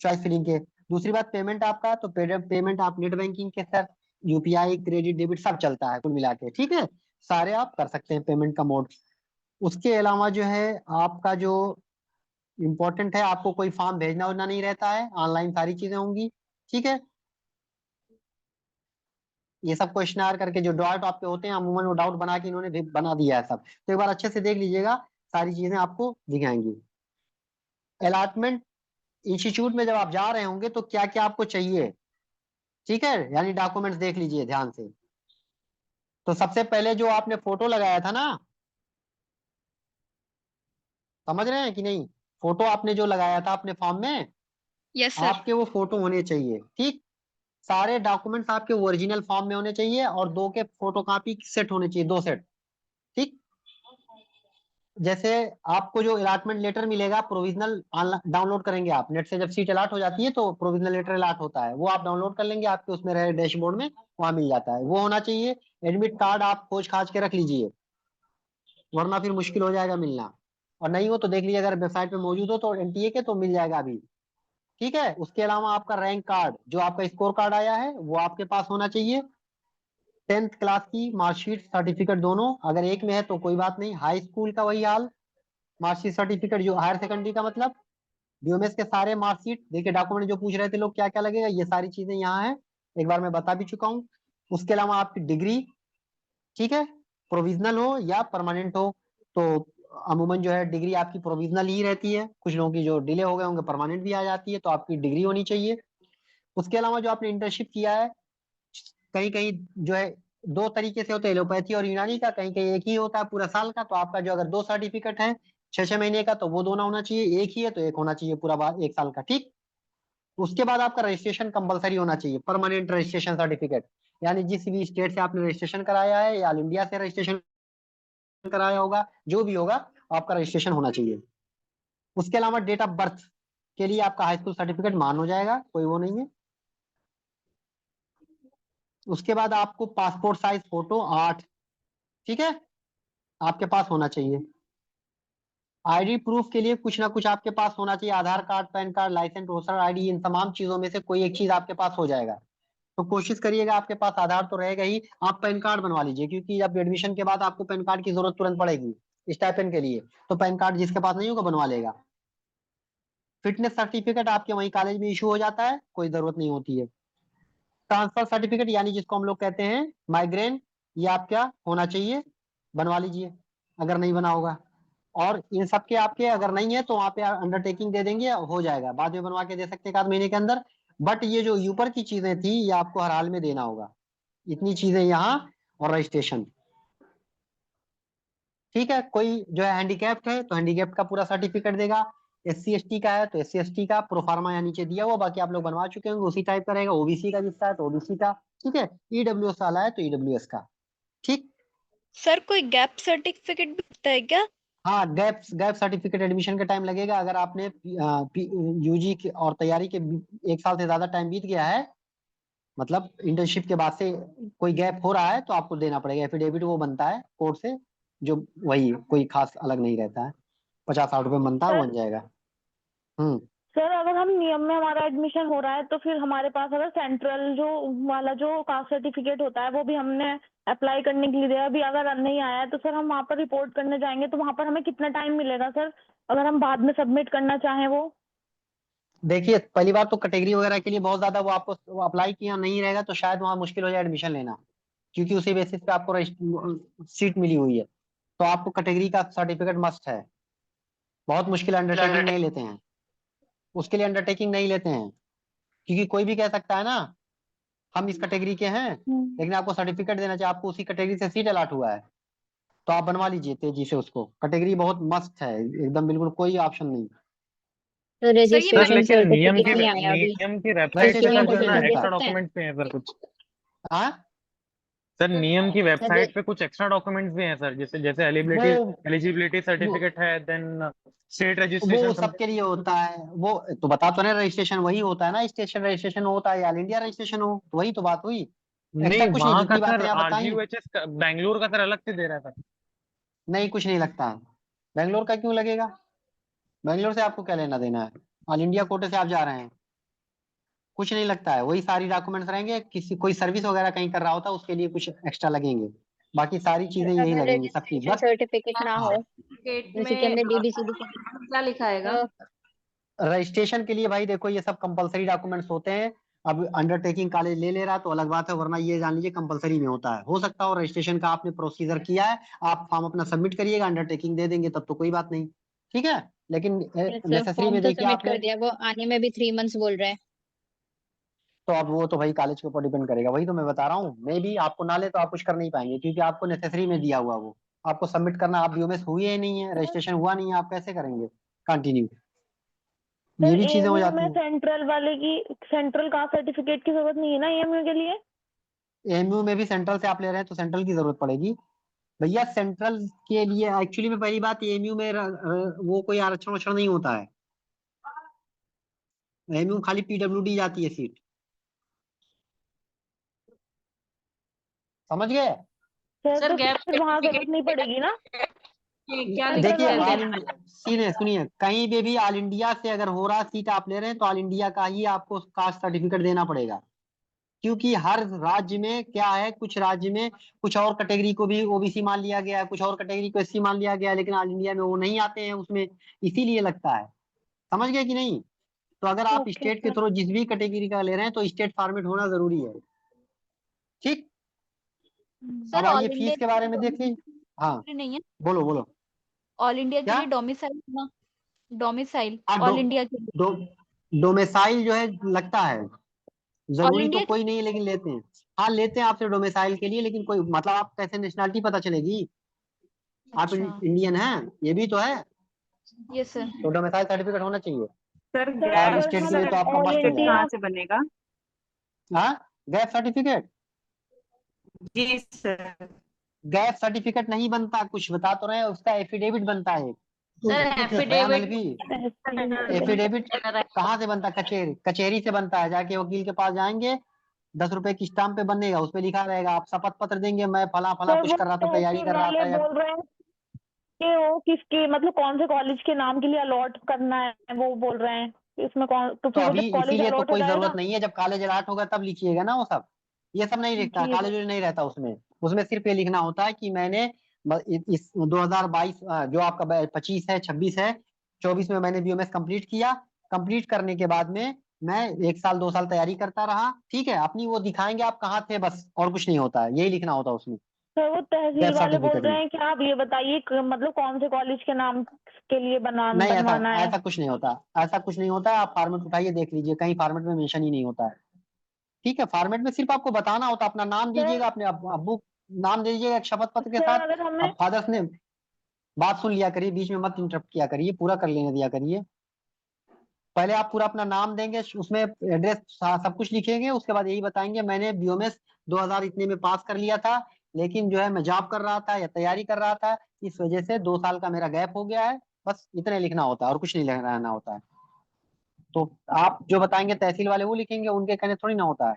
चॉइस फिलिंग के। दूसरी बात पेमेंट आपका, तो पेमेंट आप नेट बैंकिंग के साथ, UPI क्रेडिट डेबिट सब चलता है कुल मिला के। ठीक है, सारे आप कर सकते हैं पेमेंट का मोड। उसके अलावा जो है आपका जो इम्पोर्टेंट है, आपको कोई फॉर्म भेजना उजना नहीं रहता है, ऑनलाइन सारी चीजें होंगी। ठीक है, ये सब क्वेश्चन करके जो डाउट आपके होते हैं अमूमन वो डाउट बना के इन्होंने बना दिया है सब, तो एक बार अच्छे से देख लीजिएगा, सारी चीजें आपको दिखाएंगी। अलॉटमेंट इंस्टीट्यूट में जब आप जा रहे होंगे तो क्या क्या आपको चाहिए, ठीक है, यानी डॉक्यूमेंट्स देख लीजिए ध्यान से। तो सबसे पहले जो आपने फोटो लगाया था ना, समझ रहे हैं कि नहीं, फोटो आपने जो लगाया था अपने फॉर्म में, यस सर। आपके वो फोटो होने चाहिए। ठीक, सारे डॉक्यूमेंट्स आपके ओरिजिनल फॉर्म में होने चाहिए और 2 के फोटो कॉपी सेट होने चाहिए, 2 सेट। ठीक, जैसे आपको जो अलॉटमेंट लेटर मिलेगा प्रोविजनल डाउनलोड करेंगे आप नेट से, जब सीट अलॉट हो जाती है तो प्रोविजनल लेटर अलॉट होता है, वो आप डाउनलोड कर लेंगे, आपके उसमें रहे डैशबोर्ड में वहां मिल जाता है, वो होना चाहिए। एडमिट कार्ड आप खोज खाज के रख लीजिए, वरना फिर मुश्किल हो जाएगा मिलना, और नहीं हो तो देख लीजिए अगर वेबसाइट पे मौजूद हो तो एनटीए के तो मिल जाएगा अभी। ठीक है, उसके अलावा आपका रैंक कार्ड, जो आपका स्कोर कार्ड आया है वो आपके पास होना चाहिए। 10th क्लास की मार्कशीट सर्टिफिकेट दोनों, अगर एक में है तो कोई बात नहीं, हाई स्कूल का वही हाल, मार्कशीट सर्टिफिकेट जो हायर सेकेंडरी का मतलब, बीओएमएस के सारे मार्कशीट, देखिए डॉक्यूमेंट जो पूछ रहे थे लोग क्या क्या लगेगा, ये सारी चीजें यहाँ है, एक बार मैं बता भी चुका हूँ। उसके अलावा आपकी डिग्री, ठीक है, प्रोविजनल हो या परमानेंट हो, तो अमूमन जो है डिग्री आपकी प्रोविजनल ही रहती है, कुछ लोगों की जो डिले हो गए होंगे परमानेंट भी आ जाती है, तो आपकी डिग्री होनी चाहिए। उसके अलावा जो आपने इंटर्नशिप किया है, कहीं कहीं जो है दो तरीके से होता है, एलोपैथी और यूनानी का, कहीं कहीं एक ही होता है पूरा साल का, तो आपका जो अगर 2 सर्टिफिकेट है 6 6 महीने का तो वो दोनों होना चाहिए, एक ही है तो एक होना चाहिए पूरा बार 1 साल का, ठीक। उसके बाद आपका रजिस्ट्रेशन कंपलसरी होना चाहिए, परमानेंट रजिस्ट्रेशन सर्टिफिकेट, यानी जिस भी स्टेट से आपने रजिस्ट्रेशन कराया है या ऑल इंडिया से रजिस्ट्रेशन कराया होगा, जो भी होगा आपका रजिस्ट्रेशन होना चाहिए। उसके अलावा डेट ऑफ बर्थ के लिए आपका हाई स्कूल सर्टिफिकेट मान हो जाएगा, कोई वो नहीं है। उसके बाद आपको पासपोर्ट साइज फोटो 8, ठीक है, आपके पास होना चाहिए। आईडी प्रूफ के लिए कुछ ना कुछ आपके पास होना चाहिए, Aadhaar card, PAN card, licence, voter ID, इन तमाम चीजों में से कोई एक चीज आपके पास हो जाएगा। तो कोशिश करिएगा, आपके पास आधार तो रहेगा ही, आप पैन कार्ड बनवा लीजिए, क्योंकि जब एडमिशन के बाद आपको पैन कार्ड की जरूरत तुरंत पड़ेगी स्टाइपेंड के लिए, तो पैन कार्ड जिसके पास नहीं होगा बनवा लेगा। फिटनेस सर्टिफिकेट आपके वहीं कॉलेज में इशू हो जाता है, कोई जरूरत नहीं होती है। ट्रांसफर सर्टिफिकेट यानी जिसको हम लोग कहते हैं माइग्रेन, ये आपका होना चाहिए, बनवा लीजिए अगर नहीं बना होगा। और इन सब के आपके अगर नहीं है तो वहाँ पे अंडरटेकिंग दे देंगे, हो जाएगा, बाद में बनवा के दे सकते हैं 1 आध महीने के अंदर। बट ये जो ऊपर की चीजें थी ये आपको हर हाल में देना होगा, इतनी चीजें यहाँ, और रजिस्ट्रेशन, ठीक है। कोई जो है हैंडीकैप्ड है तो हैंडीकैप्ड का पूरा सर्टिफिकेट देगा, SC ST का है तो SC ST का प्रोफार्मा यहाँ नीचे दिया हुआ, बाकी आप लोग बनवा चुके होंगे उसी टाइप का रहेगा। OBC का जिसका है तो OBC का, ठीक है। EWS वाला है तो EWS का, ठीक। सर कोई गैप सर्टिफिकेट भी होता है क्या? हाँ, गैप सर्टिफिकेट एडमिशन के टाइम लगेगा, अगर आपने यूजी और तैयारी के 1 साल से ज्यादा टाइम बीत गया है, मतलब इंटर्नशिप के बाद से कोई गैप हो रहा है तो आपको देना पड़ेगा एफिडेविट, वो बनता है कोर्ट से, जो वही कोई खास अलग नहीं रहता है, 50 60 रुपए बनता है, वो सर बन जाएगा। हम्म। सर अगर हम नियम में हमारा एडमिशन हो रहा है तो फिर हमारे पास अगर सेंट्रल जो वाला जो कास्ट सर्टिफिकेट होता है वो भी हमने अप्लाई करने के लिए दिया, अभी अगर नहीं आया है तो सर हम वहाँ पर रिपोर्ट करने जाएंगे तो वहाँ पर हमें कितना टाइम मिलेगा सर, अगर हम बाद में सबमिट करना चाहें वो? देखिए पहली बार तो कैटेगरी वगैरह के लिए बहुत ज्यादा वो आपको अप्लाई किया नहीं रहेगा तो शायद वहाँ मुश्किल हो जाए एडमिशन लेना, क्योंकि उसी बेसिस पे आपको सीट मिली हुई है, तो आपको कैटेगरी का सर्टिफिकेट मस्ट है। बहुत मुश्किल अंडरटेकिंग नहीं लेते हैं, उसके लिए अंडरटेकिंग नहीं लेते हैं, क्योंकि कोई भी कह सकता है ना हम इस कैटेगरी के हैं, लेकिन आपको सर्टिफिकेट देना चाहिए, आपको उसी कैटेगरी से सीट अलॉट हुआ है, तो आप बनवा लीजिए तेजी से उसको, कैटेगरी बहुत मस्त है एकदम, बिल्कुल कोई ऑप्शन नहीं। सर ये सर रजिस्ट्रेशन लेकिन सर्टिफिकेट नहीं आया अभी, नियम की तो वेबसाइट इसमें पे हम तो कुछ जो है ना कर एक्स्ट्रा सकते हैं? डॉक्यूमेंट्स भी हैं सर कुछ। हाँ, सर नियम की सर वेबसाइट पे कुछ एक्स्ट्रा डॉक्यूमेंट्स भी हैं सर, जैसे जैसे वो एलिजिबिलिटी वो सर्टिफिकेट है, देन स्टेट वो रजिस्ट्रेशन सबके लिए होता है, वो तो बता तो नहीं, रजिस्ट्रेशन वही होता है ना, स्टेशन रजिस्ट्रेशन होता है या ऑल इंडिया रजिस्ट्रेशन हो, तो वही तो बात हुई, एक्स्ट्रा नहीं, कुछ नहीं, वहां का जितनी बातें सर यहाँ बताई। RGUHS बैंगलोर का सर अलग से दे रहा था। नहीं, कुछ नहीं लगता है, बेंगलोर का क्यों लगेगा, बेंगलोर से आपको क्या लेना देना है, ऑल इंडिया कोटे से आप जा रहे हैं, कुछ नहीं लगता है, वही सारी डॉक्यूमेंट्स रहेंगे, किसी कोई सर्विस वगैरह कहीं कर रहा होता है उसके लिए कुछ एक्स्ट्रा लगेंगे, बाकी सारी चीजें यही अगर लगेंगी सबकी रजिस्ट्रेशन बस। सर्टिफिकेट ना हो, हाँ, सर्टिफिकेट जैसे कि में हमने DBCD क्या लिखा आएगा? रजिस्ट्रेशन के लिए भाई देखो ये सब कंपलसरी डॉक्यूमेंट्स होते हैं, अब अंडरटेकिंग कॉलेज ले ले रहा तो अलग बात है, वरना ये जान लीजिए कंपलसरी में होता है, हो सकता हो रजिस्ट्रेशन का आपने प्रोसीजर किया है, आप फॉर्म अपना सबमिट करिएगा, अंडरटेकिंग दे देंगे तब तो कोई बात नहीं, ठीक है, लेकिन सर नेसेसरी फॉर्म में तो देखिए सबमिट आपने, कर दिया, वो आने में भी 3 मंथ्स बोल रहे हैं। तो अब वो तो भाई कॉलेज के ऊपर डिपेंड करेगा, वही तो मैं बता रहा हूँ, मे भी आपको ना ले तो आप कुछ कर नहीं पाएंगे, क्योंकि आपको नेसेसरी में दिया हुआ वो आपको सबमिट करना, आप बीओएमएस हुए ही नहीं है, रजिस्ट्रेशन हुआ नहीं है, आप कैसे करेंगे कंटिन्यू, ये सर भी चीजें हो एएमयू जाती में हैं। सेंट्रल वाले की सेंट्रल कास्ट सर्टिफिकेट की जरूरत नहीं है ना एएमयू के लिए? एएमयू में भी सेंट्रल से आप ले रहे हैं तो सेंट्रल की जरूरत पड़ेगी, भैया सेंट्रल के लिए एक्चुअली में पहली बात एएमयू में वो कोई आरक्षण वारक्षण नहीं होता है। एएमयू खाली पीडब्ल्यूडी जाती है सीट, समझ गए? सर तो फिर वहां जरूरत नहीं पड़ेगी ना? देखिए ऑल इंडिया सुनिए, कहीं पे भी ऑल इंडिया से अगर हो रहा सीट आप ले रहे हैं तो ऑल इंडिया का ही आपको कास्ट सर्टिफिकेट देना पड़ेगा, क्योंकि हर राज्य में क्या है, कुछ राज्य में कुछ और कैटेगरी को भी ओबीसी मान लिया गया है, कुछ और कैटेगरी को एससी मान लिया गया है, लेकिन ऑल इंडिया में वो नहीं आते हैं उसमें, इसीलिए लगता है। समझ गए कि नहीं? तो अगर आप ओके स्टेट के सर। थ्रू जिस भी कैटेगरी का ले रहे हैं तो स्टेट फॉर्मेट होना जरूरी है। ठीक, सर अब ऑल आइए इंडिया फीस के बारे में देख लीजिए। हाँ नहीं है, बोलो बोलो। ऑल इंडिया के क्या? लिए डोमिसाइल ना, डोमिसाइल हाँ ऑल इंडिया के लिए, डोमिसाइल जो है लगता है, ऑल जरूरी तो इंडिया कोई नहीं है लेकिन लेते हैं। हाँ लेते हैं आपसे डोमिसाइल के लिए, लेकिन कोई मतलब आप कैसे नेशनलिटी पता चलेगी? आप अच्छा इंडियन हैं, ये भी तो है, यस सर। तो डोमिसाइल सर्टिफिकेट होना चाहिए। सर सर और अगर स्टेट हम के लिए तो आपका ऑल मस्ट हो सर्टिफिकेट इंडिया कहाँ से बनेगा? हाँ गैप सर्टिफिकेट, जी सर। गैप सर्टिफिकेट नहीं बनता, कुछ बता तो रहे हैं, उसका एफिडेविट बनता है। सर एफिडेविट एफिडेविट कहाँ से बनता है? कचेरी, कचेरी से बनता है, जाके वकील के पास जाएंगे, 10 रुपए की स्टाम्प पे बनेगा, उसपे लिखा रहेगा, आप शपथ पत्र देंगे मैं फला फला सर कुछ वो कर रहा था, तैयारी तहसील कर रहा वाले था या बोल रहे हैं कि वो किसके मतलब कौन से कॉलेज के नाम के लिए अलॉट करना है, वो बोल रहे हैं इसमें कौन, तो तो फिर वो अभी जब कॉलेज इसीलिए तो अलॉट हो कोई जरूरत जाएगा। नहीं है, जब कॉलेज अलॉट होगा तब लिखिएगा ना वो सब, ये सब नहीं लिखता, जी कॉलेज नहीं रहता उसमें। उसमें सिर्फ ये लिखना होता है कि मैंने इस 2022 जो आपका 25 है 26 है 24 में मैंने बीएमएस कंप्लीट किया, कंप्लीट करने के बाद में मैं 1 साल 2 साल तैयारी करता रहा, ठीक है, अपनी वो दिखाएंगे आप कहाँ थे, बस और कुछ नहीं होता है, यही लिखना होता है उसमें सर वो तहसील गैप वाले बोल सर्टिफिकेट रहे में। हैं कि आप ये बताइए मतलब कौन से कॉलेज के नाम के लिए नहीं ऐसा बनवाना है। ऐसा कुछ नहीं होता, ऐसा कुछ नहीं होता, आप फॉर्मेट उठाइए देख लीजिए, कहीं फॉर्मेट में मेंशन ही नहीं होता है। ठीक है, फॉर्मेट में सिर्फ आपको बताना होता है, अपना नाम सर दीजिएगा, अपने अब्बू नाम दे दीजिएगा एक शपथ पत्र के सर साथ। अगर हमें अब फादर्स ने बात सुन लिया करिए, बीच में मत इंटरप्ट किया करिए, पूरा कर लेने दिया करिए। पहले आप पूरा अपना नाम देंगे, उसमें एड्रेस सब कुछ लिखेंगे, उसके बाद यही बताएंगे मैंने बीओएमएस 2000 इतने में पास कर लिया था, लेकिन जो है मैं जॉब कर रहा था या तैयारी कर रहा था, इस वजह से 2 साल का मेरा गैप हो गया है, बस इतने लिखना होता है और कुछ नहीं लिखना होता है। तो आप जो बताएंगे तहसील वाले वो लिखेंगे, उनके कहने थोड़ी ना होता है,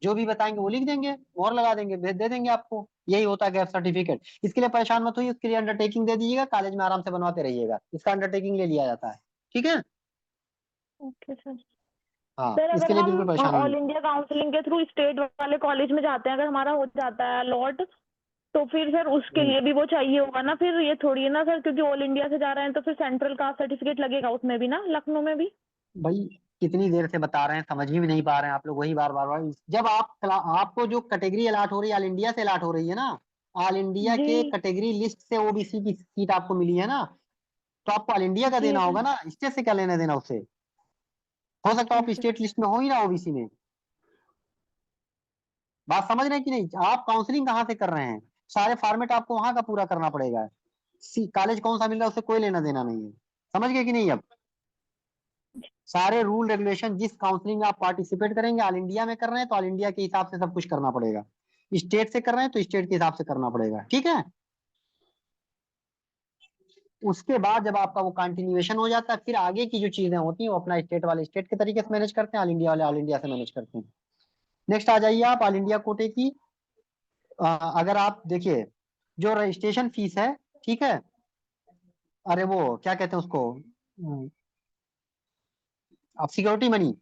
जो भी बताएंगे वो लिख देंगे, और लगा देंगे, भेज दे देंगे आपको, यही होता है गैप सर्टिफिकेट। इसके लिए परेशान मत होइए, उसके लिए अंडरटेकिंग दे दीजिएगा, कॉलेज में आराम से बनवाते रहिएगा, इसका अंडरटेकिंग ले लिया जाता है। ठीक है, ओके सर। हाँ सर अगर इसके लिए हम बिल्कुल परेशान ऑल होइए। इंडिया काउंसलिंग के थ्रू स्टेट वाले कॉलेज में जाते हैं, अगर हमारा हो जाता है अलॉट, तो फिर सर उसके लिए भी वो चाहिए होगा ना, फिर ये थोड़ी है ना सर, क्योंकि ऑल इंडिया से जा रहे हैं तो फिर सेंट्रल कास्ट सर्टिफिकेट लगेगा उसमें भी ना, लखनऊ में भी। भाई कितनी देर से बता रहे हैं, समझ ही में नहीं पा रहे हैं आप लोग, वही बार बार बार जब आपको जो कैटेगरी अलाट हो रही है ऑल इंडिया से अलाट हो रही है ना, ऑल इंडिया जी के कैटेगरी लिस्ट से ओबीसी की सीट आपको मिली है ना, तो आपको ऑल इंडिया का जी देना सर। होगा ना, स्टेट से क्या लेना देना उससे? हो सकता है आप ओके स्टेट लिस्ट में हो ही ना ओबीसी में। बात समझ रहे हैं कि नहीं? आप काउंसलिंग कहाँ से कर रहे हैं, सारे फॉर्मेट आपको वहां का पूरा करना पड़ेगा, कॉलेज कौन सा मिल रहा है उससे कोई लेना देना नहीं है। समझ गए कि नहीं? अब सारे रूल रेगुलेशन, जिस काउंसलिंग में आप पार्टिसिपेट करेंगे ऑल इंडिया में कर रहे हैं तो ऑल इंडिया के हिसाब से सब कुछ करना पड़ेगा, स्टेट से कर रहे हैं तो स्टेट के हिसाब से करना पड़ेगा। ठीक है, उसके बाद जब आपका वो कंटिन्यूएशन हो जाता है, फिर आगे की जो चीजें होती हैं वो अपना स्टेट वाले स्टेट के तरीके से मैनेज करते हैं, ऑल इंडिया वाले ऑल इंडिया से मैनेज करते हैं। नेक्स्ट आ जाइए आप ऑल इंडिया कोटे की। अगर आप देखिए जो रजिस्ट्रेशन फीस है, ठीक है, अरे वो क्या कहते हैं उसको, अब सिक्योरिटी मनी,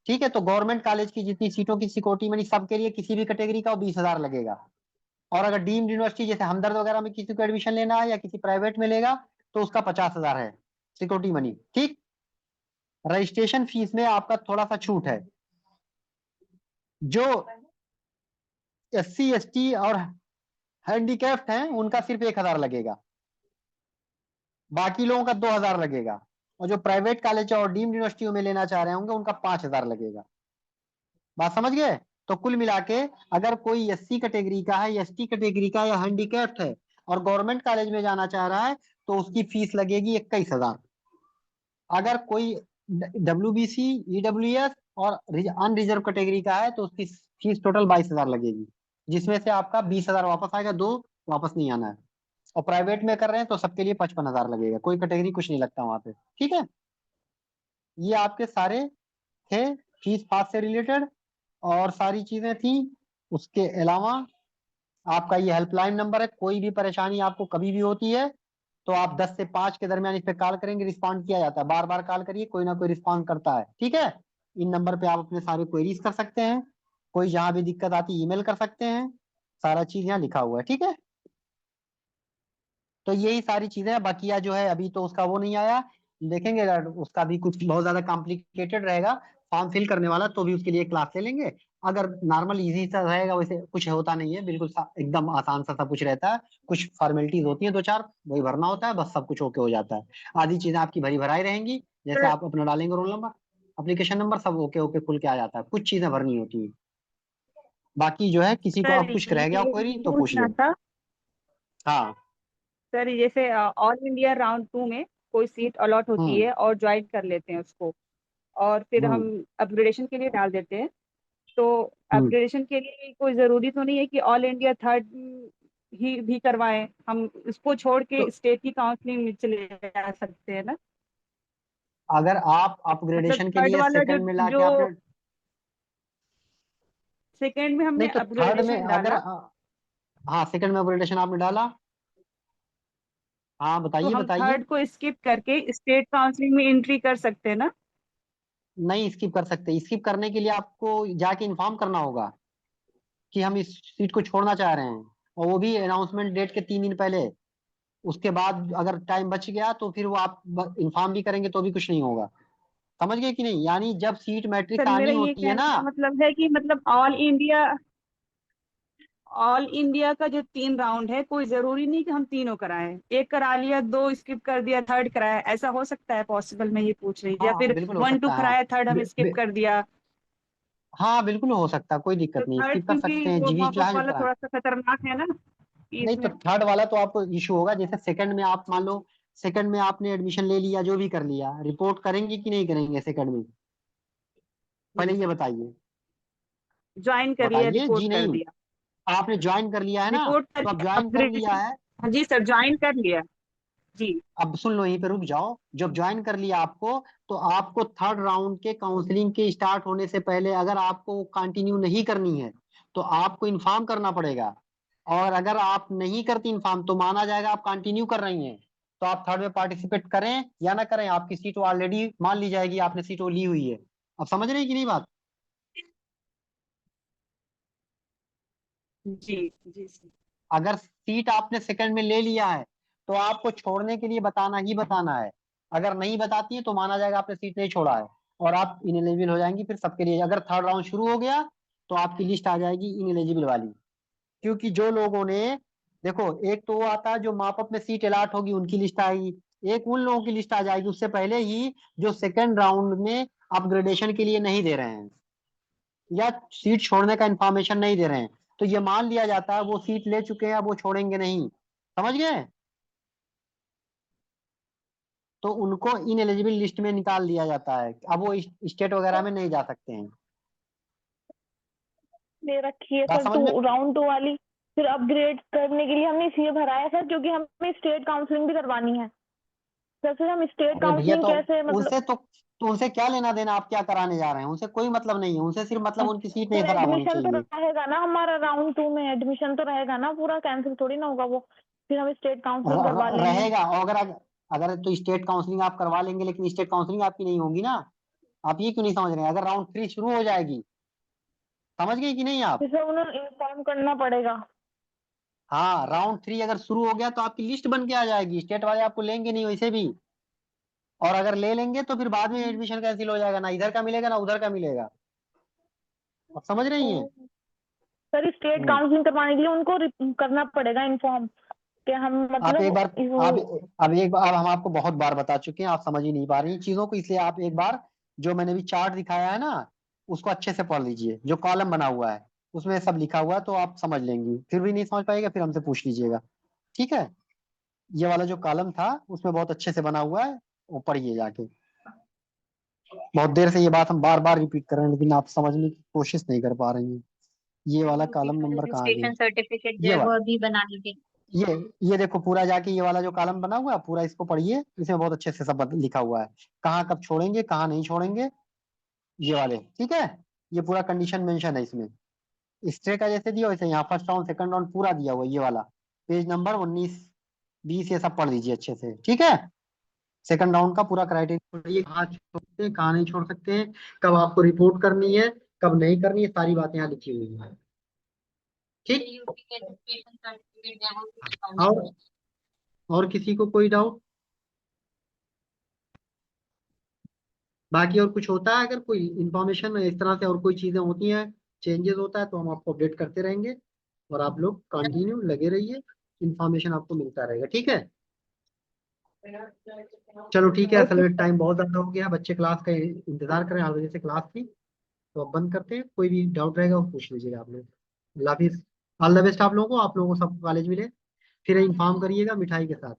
ठीक है, तो गवर्नमेंट कॉलेज की जितनी सीटों की सिक्योरिटी मनी सबके लिए किसी भी कैटेगरी का वो 20,000 लगेगा। और अगर डीम्ड यूनिवर्सिटी जैसे हमदर्द वगैरह में किसी को एडमिशन लेना है या किसी प्राइवेट में लेगा तो उसका 50,000 है सिक्योरिटी मनी। ठीक, रजिस्ट्रेशन फीस में आपका थोड़ा सा छूट है, जो SC ST और हैंडीकैप्ड हैं उनका सिर्फ 1,000 लगेगा, बाकी लोगों का 2,000 लगेगा, और जो प्राइवेट कॉलेज और डीम्ड यूनिवर्सिटियों में लेना चाह रहे होंगे उनका 5,000 लगेगा। बात समझ गए? तो कुल मिला के अगर कोई SC कैटेगरी का है, ST कैटेगरी का या हैंडीकैप्ड है और गवर्नमेंट कॉलेज में जाना चाह रहा है तो उसकी फीस लगेगी 21,000। अगर कोई WBC EWS और अनरिजर्व कैटेगरी का है तो उसकी फीस टोटल 22,000 लगेगी, जिसमें से आपका 20,000 वापस आएगा, 2 वापस नहीं आना है। और प्राइवेट में कर रहे हैं तो सबके लिए 55,000 लगेगा, कोई कैटेगरी कुछ नहीं लगता वहां पे। ठीक है, ये आपके सारे थे फीस पास से रिलेटेड और सारी चीजें थी। उसके अलावा आपका ये हेल्पलाइन नंबर है, कोई भी परेशानी आपको कभी भी होती है तो आप 10 से 5 के दरमियान इस पे कॉल करेंगे, रिस्पॉन्ड किया जाता है। बार बार कॉल करिए, कोई ना कोई रिस्पॉन्ड करता है। ठीक है, इन नंबर पे आप अपने सारे क्वेरीज कर सकते हैं, कोई जहां भी दिक्कत आती है ईमेल कर सकते हैं, सारा चीज यहाँ लिखा हुआ है। ठीक है, तो यही सारी चीजें हैं। बाकी जो है अभी तो उसका वो नहीं आया, देखेंगे अगर उसका भी कुछ बहुत ज्यादा कॉम्प्लिकेटेड रहेगा फॉर्म फिल करने वाला तो भी उसके लिए क्लास ले लेंगे। अगर नॉर्मल इजी सा रहेगा वैसे कुछ होता नहीं है, बिल्कुल एकदम आसान सा सब कुछ रहता है। कुछ फॉर्मेलिटीज होती हैं दो चार, वही भरना होता है, बस सब कुछ ओके हो जाता है। आधी चीजें आपकी भरी भराई रहेंगी, जैसे आप अपना डालेंगे रोल नंबर एप्लीकेशन नंबर सब ओके ओके खुल के आ जाता है, कुछ चीजें भरनी होती है। बाकी जो है किसी को सर अब कुछ रह गया ये क्वेरी तो पूछ पूछना ले। था हाँ सर, जैसे ऑल इंडिया राउंड 2 में कोई सीट अलॉट होती हम्म है और ज्वाइन कर लेते हैं उसको, और फिर हम हम्म अपग्रेडेशन के लिए डाल देते हैं, तो हम्म अपग्रेडेशन के लिए कोई जरूरी तो नहीं है कि ऑल इंडिया थर्ड ही भी करवाएं, हम इसको छोड़ तो के स्टेट की काउंसलिंग में चले जा सकते हैं ना? अगर आप मतलब अपग्रेडेशन के थर्ड लिए वाला जो सेकंड में लाके जो आपने, सेकेंड में नहीं हमने तो थर्ड में अपग्रेडेशन अगर डाला, हाँ सेकंड में अपग्रेडेशन आपने डाला, हाँ तो बताइए हम बताइए। थर्ड को स्किप करके स्टेट काउंसलिंग में एंट्री कर सकते हैं ना? नहीं स्किप कर सकते, स्किप करने के लिए आपको जाके इन्फॉर्म करना होगा कि हम इस सीट को छोड़ना चाह रहे हैं, और वो भी अनाउंसमेंट डेट के 3 दिन पहले। उसके बाद अगर टाइम बच गया तो फिर वो आप इन्फॉर्म भी करेंगे तो भी कुछ नहीं होगा। समझ गए कि नहीं, यानी जब सीट मैट्रिक्स सर आनी मेरा ये होती है कहने ना। का मतलब है कि मतलब ऑल इंडिया का जो 3 राउंड है, कोई जरूरी नहीं कि हम तीनों कराएं, एक करा लिया, 2 स्किप कर दिया, थर्ड कराया, ऐसा हो सकता है पॉसिबल? मैं ये पूछ रही, या हाँ फिर बिल्कुल हो 1 2 सकता है, हाँ। कराया, थर्ड हम बि- स्किप बि- कर दिया? हाँ बिल्कुल हो सकता है, कोई तो दिक्कत नहीं, थर्ड स्किप कर क्योंकि सकते हैं, वो जीवी मॉपअप चाहे जो वाला कराएं। थोड़ा सा खतरनाक है ना, कि नहीं तो इसमें थर्ड वाला तो आपको इशू होगा, जैसे सेकंड में आप मान लो सेकंड में आपने एडमिशन ले लिया, जो भी कर लिया, रिपोर्ट करेंगे कि नहीं करेंगे सेकंड में, पहले ये बताइए। ज्वाइन कर लिया, बताइए रिपोर्ट जी कर नहीं, दिया, आपने ज्वाइन कर लिया है ना, रिपोर्ट तो अब कर ज्वाइन कर लिया अपग्रेडेशन। है। हाँ जी सर, ज्वाइन कर लिया जी। अब सुन लो, यहीं पे रुक जाओ। जब ज्वाइन कर लिया आपको, तो आपको थर्ड राउंड के काउंसलिंग के स्टार्ट होने से पहले अगर आपको कंटिन्यू नहीं करनी है तो आपको इन्फॉर्म करना पड़ेगा। और अगर आप नहीं करती इन्फॉर्म तो माना जाएगा आप कंटिन्यू कर रही हैं, तो आप थर्ड में पार्टिसिपेट करें या ना करें, आपकी सीट ऑलरेडी मान ली जाएगी, आपने सीट वो ली हुई है। अब समझ रहे हैं कि नहीं बात। जी जी सर। अगर सीट आपने सेकंड में ले लिया है तो आपको छोड़ने के लिए बताना ही बताना है। अगर नहीं बताती है तो माना जाएगा आपने सीट नहीं छोड़ा है और आप इनएलिजिबल हो जाएंगी फिर सबके लिए। अगर थर्ड राउंड शुरू हो गया तो आपकी लिस्ट आ जाएगी इनएलिजिबल वाली। क्योंकि जो लोगों ने, देखो एक तो वो आता है जो मापअप में सीट अलॉट होगी उनकी लिस्ट आएगी, एक उन लोगों की लिस्ट आ जाएगी उससे पहले ही जो सेकंड राउंड में अपग्रेडेशन के लिए नहीं दे रहे हैं या सीट छोड़ने का इंफॉर्मेशन नहीं दे रहे हैं, तो ये मान लिया जाता है वो सीट ले चुके हैं, अब वो छोड़ेंगे नहीं। समझ गए, तो उनको इन एलिजिबल लिस्ट में निकाल दिया जाता है, अब वो स्टेट वगैरह में नहीं जा सकते हैं। ले रखी है बात सर समझ में, राउंड 2 वाली। फिर अपग्रेड करने के लिए हमने इसलिए भरा है सर क्योंकि हमें स्टेट काउंसलिंग भी करवानी है। सर फिर हम स्टेट अरे भैया काउंसलिंग तो कैसे मतलब? उनसे तो उनसे क्या लेना देना, आप क्या कराने जा रहे हैं, उनसे कोई मतलब नहीं है, उनसे सिर्फ मतलब उनकी सीट नहीं सर खराब होनी एडमिशन तो चाहिए। रहेगा ना हमारा, राउंड 2 में एडमिशन तो रहेगा ना, पूरा कैंसिल थोड़ी ना होगा वो। फिर हम स्टेट काउंसलिंग करवा लेंगे। रहेगा, और अगर अगर तो स्टेट काउंसलिंग आप करवा लेंगे लेकिन स्टेट काउंसलिंग आपकी नहीं होगी ना। आप ये क्यों नहीं समझ रहे हैं, अगर राउंड 3 शुरू हो जाएगी, समझ गए कि नहीं आप। फिर सर उन्हें इन्फॉर्म करना पड़ेगा। हाँ राउंड 3 अगर शुरू हो गया तो आपकी लिस्ट बन के आ जाएगी, स्टेट वाले आपको लेंगे नहीं वैसे भी, और अगर ले लेंगे तो फिर बाद में एडमिशन कैंसिल हो जाएगा, ना इधर का मिलेगा ना उधर का मिलेगा। आप समझ रही हैं। सर स्टेट हम्म। काउंसलिंग करवाने के लिए उनको करना पड़ेगा इन्फॉर्म कि हम आप मतलब एक बार आप वो। अब एक बार, अब हम आपको बहुत बार बता चुके हैं, आप समझ ही नहीं पा रही हैं चीजों को, इसलिए आप एक बार जो मैंने भी चार्ट दिखाया है ना उसको अच्छे से पढ़ लीजिए, जो कॉलम बना हुआ है उसमें सब लिखा हुआ है, तो आप समझ लेंगी। फिर भी नहीं समझ पाएगा फिर हमसे पूछ लीजिएगा, ठीक है। ये वाला जो कॉलम था उसमें बहुत अच्छे से बना हुआ है, वो पढ़िए जाके। बहुत देर से ये बात हम बार बार रिपीट कर रहे हैं लेकिन आप समझने की कोशिश नहीं कर पा रही हैं। ये वाला उनकी कॉलम जो नंबर कहाँ गया, रजिस्ट्रेशन सर्टिफिकेट जो ये है वो वाला। अभी बना लीजिए। ये देखो पूरा जाके ये वाला जो कॉलम बना हुआ है पूरा इसको पढ़िए, इसमें बहुत अच्छे से सब लिखा हुआ है, कहाँ कब छोड़ेंगे कहाँ नहीं छोड़ेंगे, ये वाले, ठीक है। ये पूरा कंडीशन मेंशन है इसमें, स्टे का जैसे दिया वैसे यहाँ फर्स्ट राउंड सेकंड राउंड पूरा दिया हुआ है, ये वाला पेज नंबर 19-20 ये सब पढ़ लीजिए अच्छे से, ठीक है। सेकंड राउंड का पूरा क्राइटेरिया पढ़िए, कहाँ छोड़ सकते हैं कहाँ नहीं छोड़ सकते हैं, कब आपको रिपोर्ट करनी है कब नहीं करनी है, सारी बातें यहाँ लिखी हुई है, ठीक। और किसी को कोई डाउट? बाकी और कुछ होता है, अगर कोई इंफॉर्मेशन इस तरह से और कोई चीजें होती हैं, चेंजेस होता है तो हम आपको अपडेट करते रहेंगे, और आप लोग कंटिन्यू लगे रहिए, इंफॉर्मेशन आपको मिलता रहेगा, ठीक है। चलो ठीक है, असल में टाइम बहुत ज्यादा हो गया, बच्चे क्लास का इंतजार करें, 8 बजे से क्लास थी, तो अब बंद करते हैं, कोई भी डाउट रहेगा वो पूछ लीजिएगा आप लोग। अल्लाह हाफिज, ऑल द बेस्ट आप लोगों को, आप लोगों को सब कॉलेज मिले, फिर इन्फॉर्म करिएगा मिठाई के साथ।